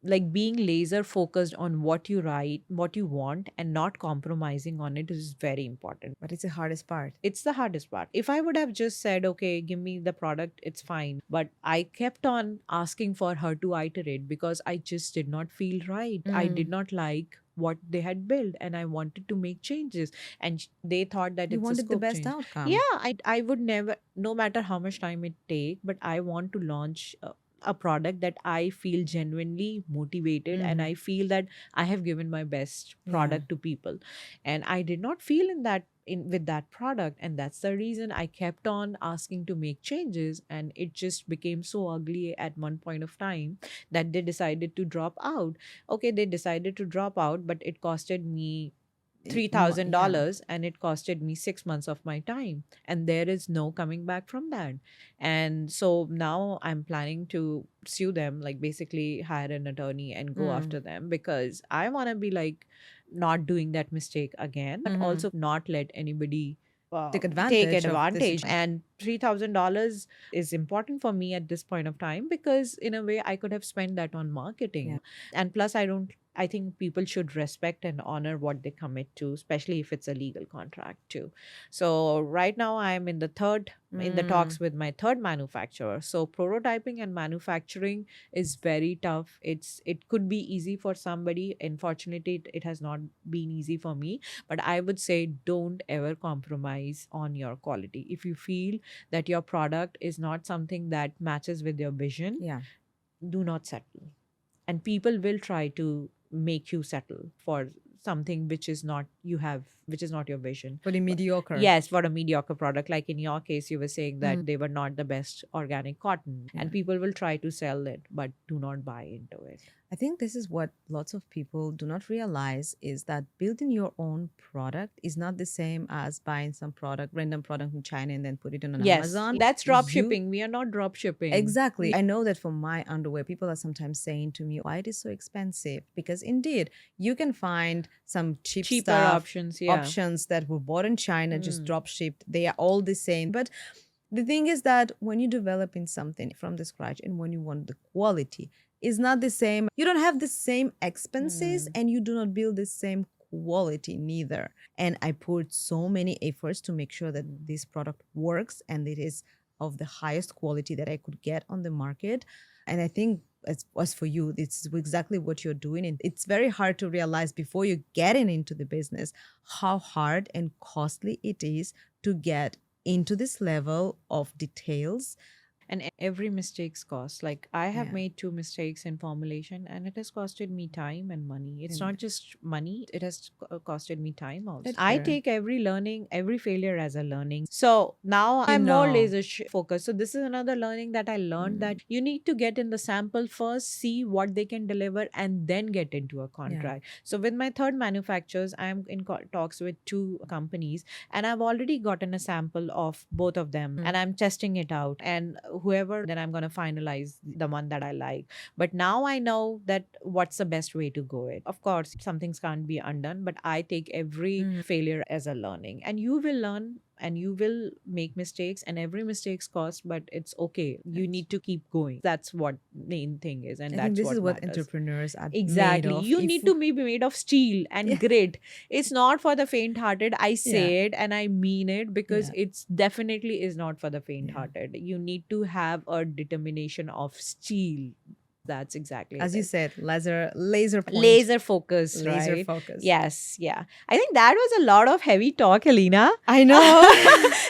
like, being laser focused on what you write, what you want, and not compromising on it is very important. But it's the hardest part. It's the hardest part. If I would have just said, okay, give me the product, it's fine. But I kept on asking for her to iterate because I just did not feel right. I did not like what they had built, and I wanted to make changes. And they thought that You it's a wanted the scope best change. outcome. Yeah, I would never, no matter how much time it take, but I want to launch a product that I feel genuinely motivated, and I feel that I have given my best product to people. And I did not feel in that, in with that product, and that's the reason I kept on asking to make changes, and it just became so ugly at one point of time that they decided to drop out. Okay, they decided to drop out, but it costed me Yeah. $3,000, and it costed me 6 months of my time, and there is no coming back from that. And so now I'm planning to sue them, like basically hire an attorney and go after them, because I want to be like, not doing that mistake again, but also not let anybody Take take advantage of the advantage. situation. And $3,000 is important for me at this point of time, because in a way I could have spent that on marketing. Yeah. And plus, I think people should respect and honor what they commit to, especially if it's a legal contract too. So right now I'm in the talks with my third manufacturer. So prototyping and manufacturing is very tough. It could be easy for somebody. Unfortunately, it has not been easy for me. But I would say, don't ever compromise on your quality. If you feel that your product is not something that matches with your vision, Yeah. do not settle. And people will try to make you settle for something which is not your vision. For the mediocre. Yes, for a mediocre product. Like in your case, you were saying that they were not the best organic cotton, Yeah. and people will try to sell it, but do not buy into it. I think this is what lots of people do not realize, is that building your own product is not the same as buying some random product from China and then put it on Yes, Amazon. that's drop You- shipping. We are not drop shipping. Exactly. I know that for my underwear, people are sometimes saying to me, why it is so expensive? Because indeed, you can find some Cheaper stuff, options, yeah. options that were bought in China, just drop shipped. They are all the same. But the thing is that when you're developing something from the scratch and when you want the quality, is not the same. You don't have the same expenses and you do not build the same quality neither. And I put so many efforts to make sure that this product works and it is of the highest quality that I could get on the market. And I think as for you, it's exactly what you're doing. And it's very hard to realize before you're getting into the business how hard and costly it is to get into this level of details. And every mistake's cost. Like I have Yeah. made 2 mistakes in formulation, and it has costed me time and money. It's not just money, it has costed me time also. That's I fair. take every learning, every failure as a learning. So now I'm know. more laser focused. So this is another learning that I learned, that you need to get in the sample first, see what they can deliver, and then get into a contract. So with my third manufacturers, I'm in talks with 2 companies, and I've already gotten a sample of both of them, and I'm testing it out. And whoever, then I'm going to finalize the one that I like. But now I know that what's the best way to go it. Of course, some things can't be undone, but I take every failure as a learning. And you will learn and you will make mistakes, and every mistake's cost, but it's okay. You need to keep going. That's what main thing is. And I that's think this what is what matters. entrepreneurs are Exactly. made of. You If need to be made of steel and grit. It's not for the faint hearted. I say it and I mean it, because it's definitely is not for the faint hearted. You need to have a determination of steel. That's exactly as it. you said, laser point. Laser focus, Laser right? focus. Yes, yeah. I think that was a lot of heavy talk, Elena. I know.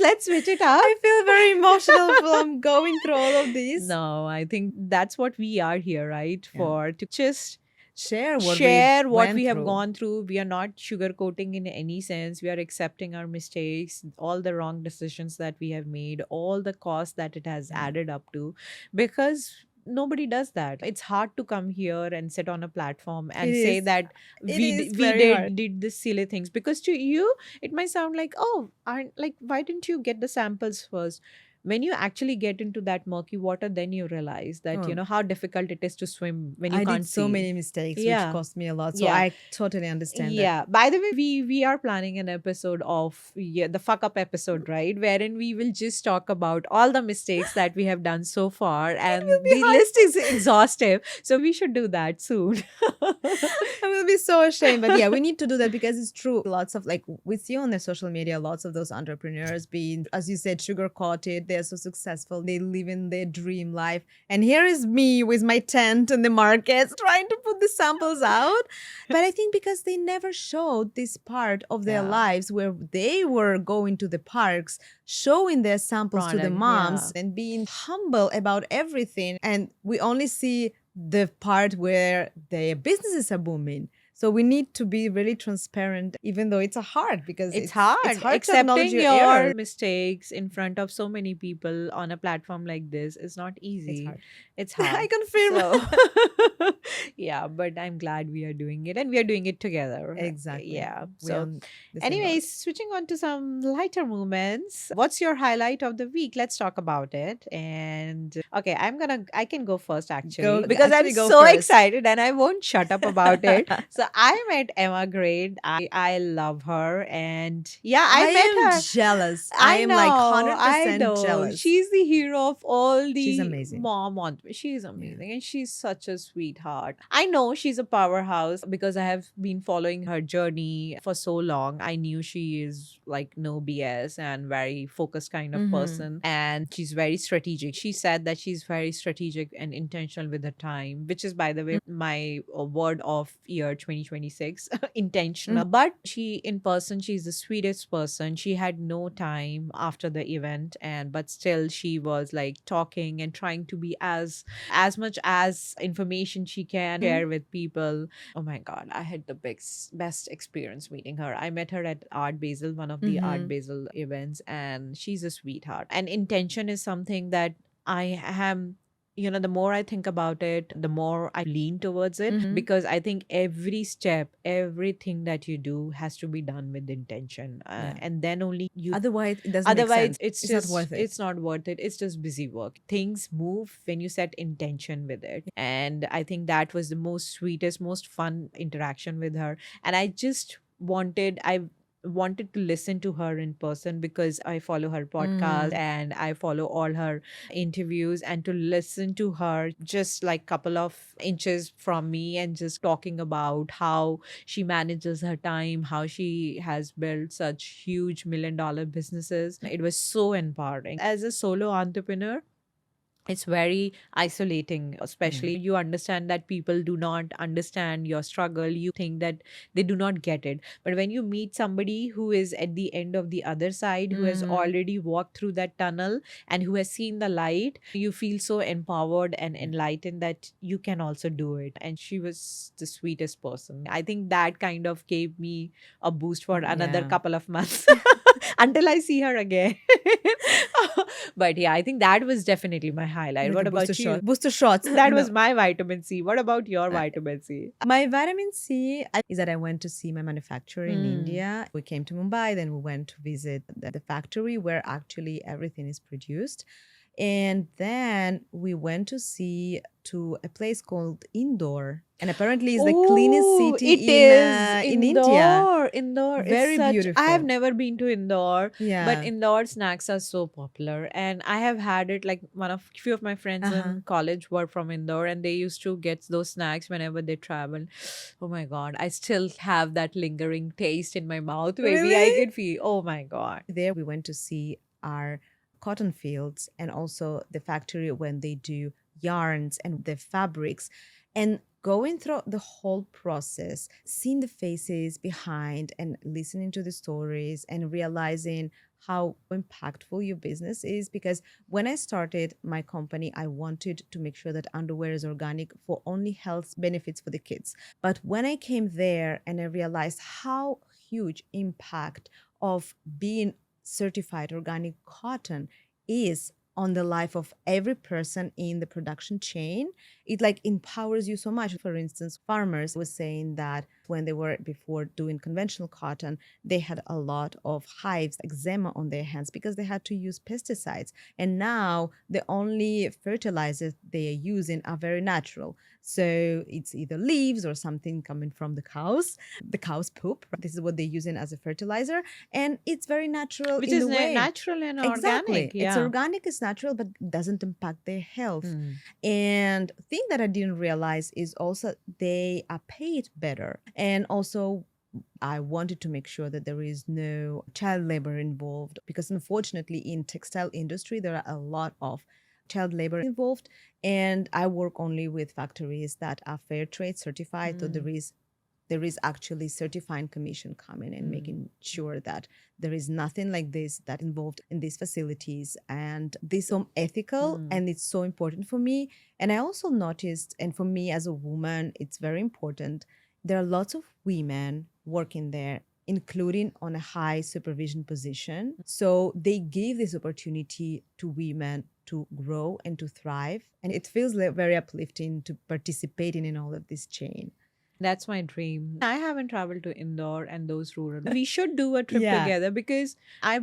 Let's switch it up. I feel very emotional from going through all of this. No, I think that's what we are here, right? For to just share what we have gone through. We are not sugarcoating in any sense. We are accepting our mistakes, all the wrong decisions that we have made, all the costs that it has added up to, because nobody does that. It's hard to come here and sit on a platform and say that we did this silly things, because to you it might sound like, oh, why didn't you get the samples first? When you actually get into that murky water, then you realize that you know how difficult it is to swim when you can't did so see. many mistakes, which cost me a lot. So Yeah. I totally understand that. Yeah. By the way, we are planning an episode of the fuck up episode, right? Wherein we will just talk about all the mistakes that we have done so far, and the list is exhaustive. So we should do that soon. I will be so ashamed. But yeah, we need to do that because it's true. Lots of, like, we see on the social media, lots of those entrepreneurs being, as you said, sugar coated. They're so successful. They live in their dream life. And here is me with my tent in the markets trying to put the samples out. But I think because they never showed this part of their lives where they were going to the parks, showing their samples to the moms and being humble about everything. And we only see the part where their businesses are booming. So we need to be really transparent, even though it's hard, because it's hard. It's hard Accepting to your errors. mistakes in front of so many people on a platform like this is not easy. It's hard. I confirm. So, yeah, but I'm glad we are doing it, and we are doing it together. Exactly. Yeah. We're So, on the same anyways, switching on to some lighter moments. What's your highlight of the week? Let's talk about it. And okay, I can go first actually, because I'm actually go so first. excited and I won't shut up about it. So So I met Emma Grade. I love her, and yeah, I I met am her. jealous. I I am like know, I 100% know. jealous. She's the hero of all She's the amazing. mom on. She's Yeah. amazing, and she's such a sweetheart. I know she's a powerhouse because I have been following her journey for so long. I knew she is like no BS and very focused kind of Mm-hmm. person, and she's very strategic. She said that she's very strategic and intentional with her time, which is, by the way, my word of year 2026, intentional. But she, in person, she's the sweetest person. She had no time after the event, and but still she was like talking and trying to be as much as information she can share with people. Oh my god, I had the best experience meeting her. I met her at Art Basel, one of the Art Mm-hmm. Basel events, and she's a sweetheart. And intention is something that I am, the more I think about it, the more I lean towards it, Mm-hmm. because I think every step, everything that you do has to be done with intention. Yeah. And then only you. Otherwise, it doesn't make Otherwise, sense. it's It's not just, worth it. it's not worth it. It's just busy work. Things move when you set intention with it. And I think that was the most sweetest, most fun interaction with her. And I wanted to listen to her in person because I follow her podcast Mm. and I follow all her interviews, and to listen to her just like couple of inches from me and just talking about how she manages her time, how she has built such huge $1 million businesses. It was so empowering. As a solo entrepreneur, it's very isolating, Yeah. especially you understand that people do not understand your struggle. You think that they do not get it. But when you meet somebody who is at the end of the other side, who has Mm. already walked through that tunnel and who has seen the light, you feel so empowered and Yeah. enlightened that you can also do it. And she was the sweetest person. I think that kind of gave me a boost for another Yeah. couple of months until I see her again. But yeah, I think that was definitely my highlight. Like a What booster about shot. you? Booster shots. That No. was my vitamin C. What about your Uh, vitamin C? My vitamin C is that I went to see my manufacturer in Mm. India. We came to Mumbai, then we went to visit the factory where actually everything is produced. And then we went to see to a place called Indore. And apparently it's the cleanest Oh, it city is in India. Indore. Indore is Very such. I have beautiful. never been to Indore, but Yeah. Indore snacks are so popular, and I have had it. Like one of few of my friends Uh-huh. in college were from Indore, and they used to get those snacks whenever they travel. Oh my god, I still have that lingering taste in my mouth. Maybe I Really? could feel. Oh my god. There we went to see our cotton fields and also the factory when they do yarns and the fabrics, and going through the whole process, seeing the faces behind and listening to the stories and realizing how impactful your business is. Because when I started my company, I wanted to make sure that underwear is organic for only health benefits for the kids. But when I came there and I realized how huge impact of being certified organic cotton is on the life of every person in the production chain, it like empowers you so much. For instance, farmers was saying that when they were before doing conventional cotton, they had a lot of hives, eczema on their hands because they had to use pesticides. And now the only fertilizers they are using are very natural. So it's either leaves or something coming from the cow's poop. This is what they're using as a fertilizer. And it's very natural Which in is a way. natural and organic. Exactly. It's Yeah. organic, it's natural, but doesn't impact their health. Mm. And thing that I didn't realize is also they are paid better. And also I wanted to make sure that there is no child labor involved because unfortunately in textile industry there are a lot of child labor involved, and I work only with factories that are fair trade certified, so Mm. there is actually certifying commission coming and Mm. making sure that there is nothing like this that involved in these facilities, and this is so ethical Mm. and it's so important for me. And I also noticed, and for me as a woman it's very important, there are lots of women working there, including on a high supervision position, so they give this opportunity to women to grow and to thrive, and it feels like very uplifting to participating in all of this chain. That's my dream. I haven't traveled to Indore and those rural. We should do a trip Yeah. together because I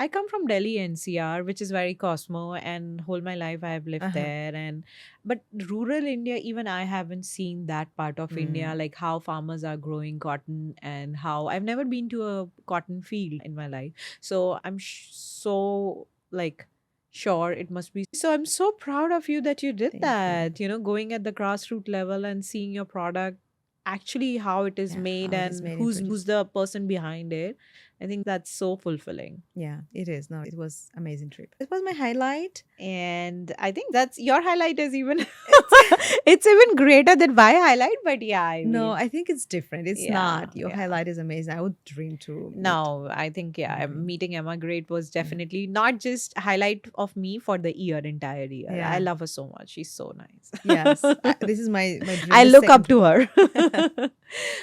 come from Delhi NCR, which is very Cosmo, and whole my life I have lived Uh-huh. there. And but rural India, even I haven't seen that part of India, like how farmers are growing cotton and how I've never been to a cotton field in my life. So I'm so like sure it must be. So I'm so proud of you that you did Thank you. that, going at the grassroots level and seeing your product actually how it is Yeah, made how it is and made in who's Turkey. the person behind it. I think that's so fulfilling. Yeah, it is. No, it was amazing trip. It was my highlight. And I think that's your highlight is even It's it's even greater than my highlight, but yeah, I no, mean, I think it's different. It's yeah, not. Your yeah. highlight is amazing. I would dream to meet. No, I think yeah, Emma. meeting Emma Great was Yeah. definitely not just highlight of me for the entire year. I Yeah. love her so much. She's so nice. Yes. This is my dream. I The look up second. to her.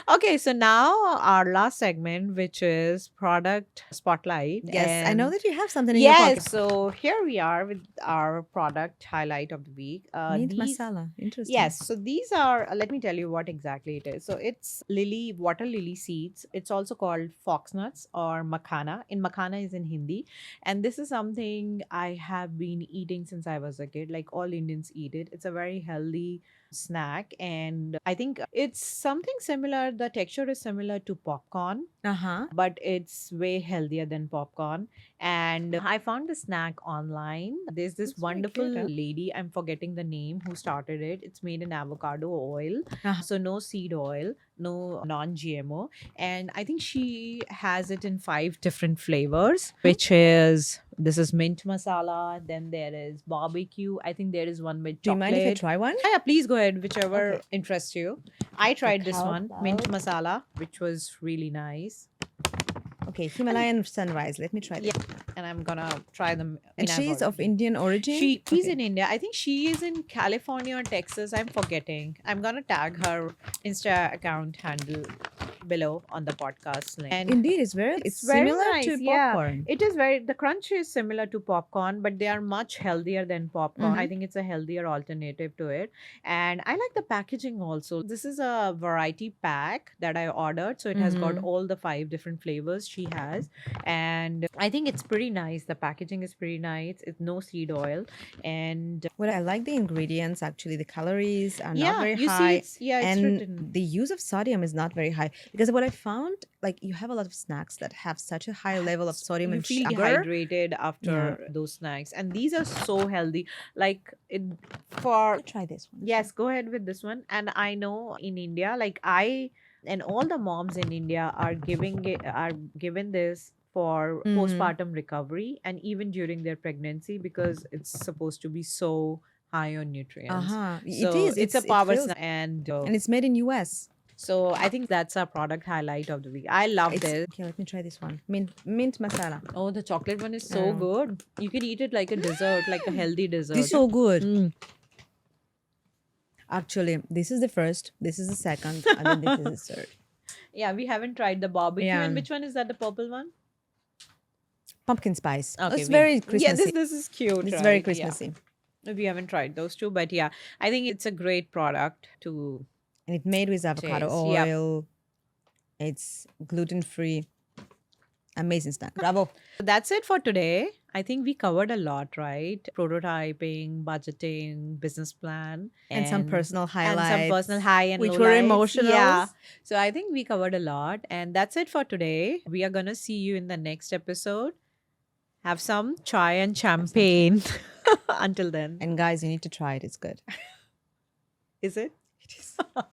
Okay, so now our last segment, which is product spotlight. Yes, I know And that you have something in your yes, pocket. so here we are with our product highlight of the week. Mint These masala. Interesting. Yes, so these are, let me tell you what exactly it is. So it's water lily seeds. It's also called foxnuts or makhana. In makhana is in Hindi. And this is something I have been eating since I was a kid. Like all Indians eat it. It's a very healthy snack. And I think it's something similar. The texture is similar to popcorn, Uh-huh. but it's way healthier than popcorn. And I found the snack online. There's this Looks very wonderful good, huh? lady, I'm forgetting the name, who started it. It's made in avocado oil. Uh-huh. So no seed oil, no non-GMO. And I think she has it in 5 different flavors, which is this is mint masala, then there is barbecue. I think there is one with Do you chocolate. mind if I try one? Yeah, please go ahead, whichever Okay. interests you. I tried this Cacao one, mint cloud. masala, which was really nice. Okay, Himalayan sunrise. Let me try this. Yeah, and I'm gonna try them. And I've she's of already- Indian origin? She's Okay. in India. I think she is in California or Texas. I'm forgetting. I'm gonna tag her Insta account handle below on the podcast link. And Indeed, it's very similar nice, to yeah. popcorn. It is the crunch is similar to popcorn, but they are much healthier than popcorn. I think it's a healthier alternative to it. And I like the packaging also. This is a variety pack that I ordered. So it has got all the 5 different flavors she has. And I think it's pretty nice. The packaging is pretty nice. It's no seed oil. And Well, I like the ingredients actually. The calories are not yeah, very you see, high. it's and written. the use of sodium is not very high. Because what I found, like you have a lot of snacks that have such a high level of sodium You and feel sugar. dehydrated after those snacks. And these are so healthy. Like for Try this one. yes, go ahead with this one. And I know in India, like I and all the moms in India are given this for postpartum recovery and even during their pregnancy because it's supposed to be so high on nutrients. Uh-huh. So It is. it's a It power feels- snack, and And it's made in US. so I think that's our product highlight of the week. I love It's, this. okay, let me try this one. Mint masala. Oh, the chocolate one is so Oh. good. You can eat it like a dessert, like a healthy dessert. This is so good. Mm. Actually, this is the first, this is the second, and then this is the third. Yeah, we haven't tried the barbecue. Yeah. And which one is that? The purple one? Pumpkin spice. Okay, It's very Christmassy. Yeah, this is cute. It's very right? Christmassy. Yeah. We haven't tried those two, but yeah, I think it's a great product to. And it's made with avocado Taste, yep. oil. It's gluten-free. Amazing snack. Bravo. That's it for today. I think we covered a lot, right? Prototyping, budgeting, business plan, And some personal highlights. and some personal high and which low were lights. emotional. Yeah. So I think we covered a lot, and that's it for today. We are gonna see you in the next episode. Have some chai and champagne. Until then, And guys, you need to try it. It's good. is it? It is.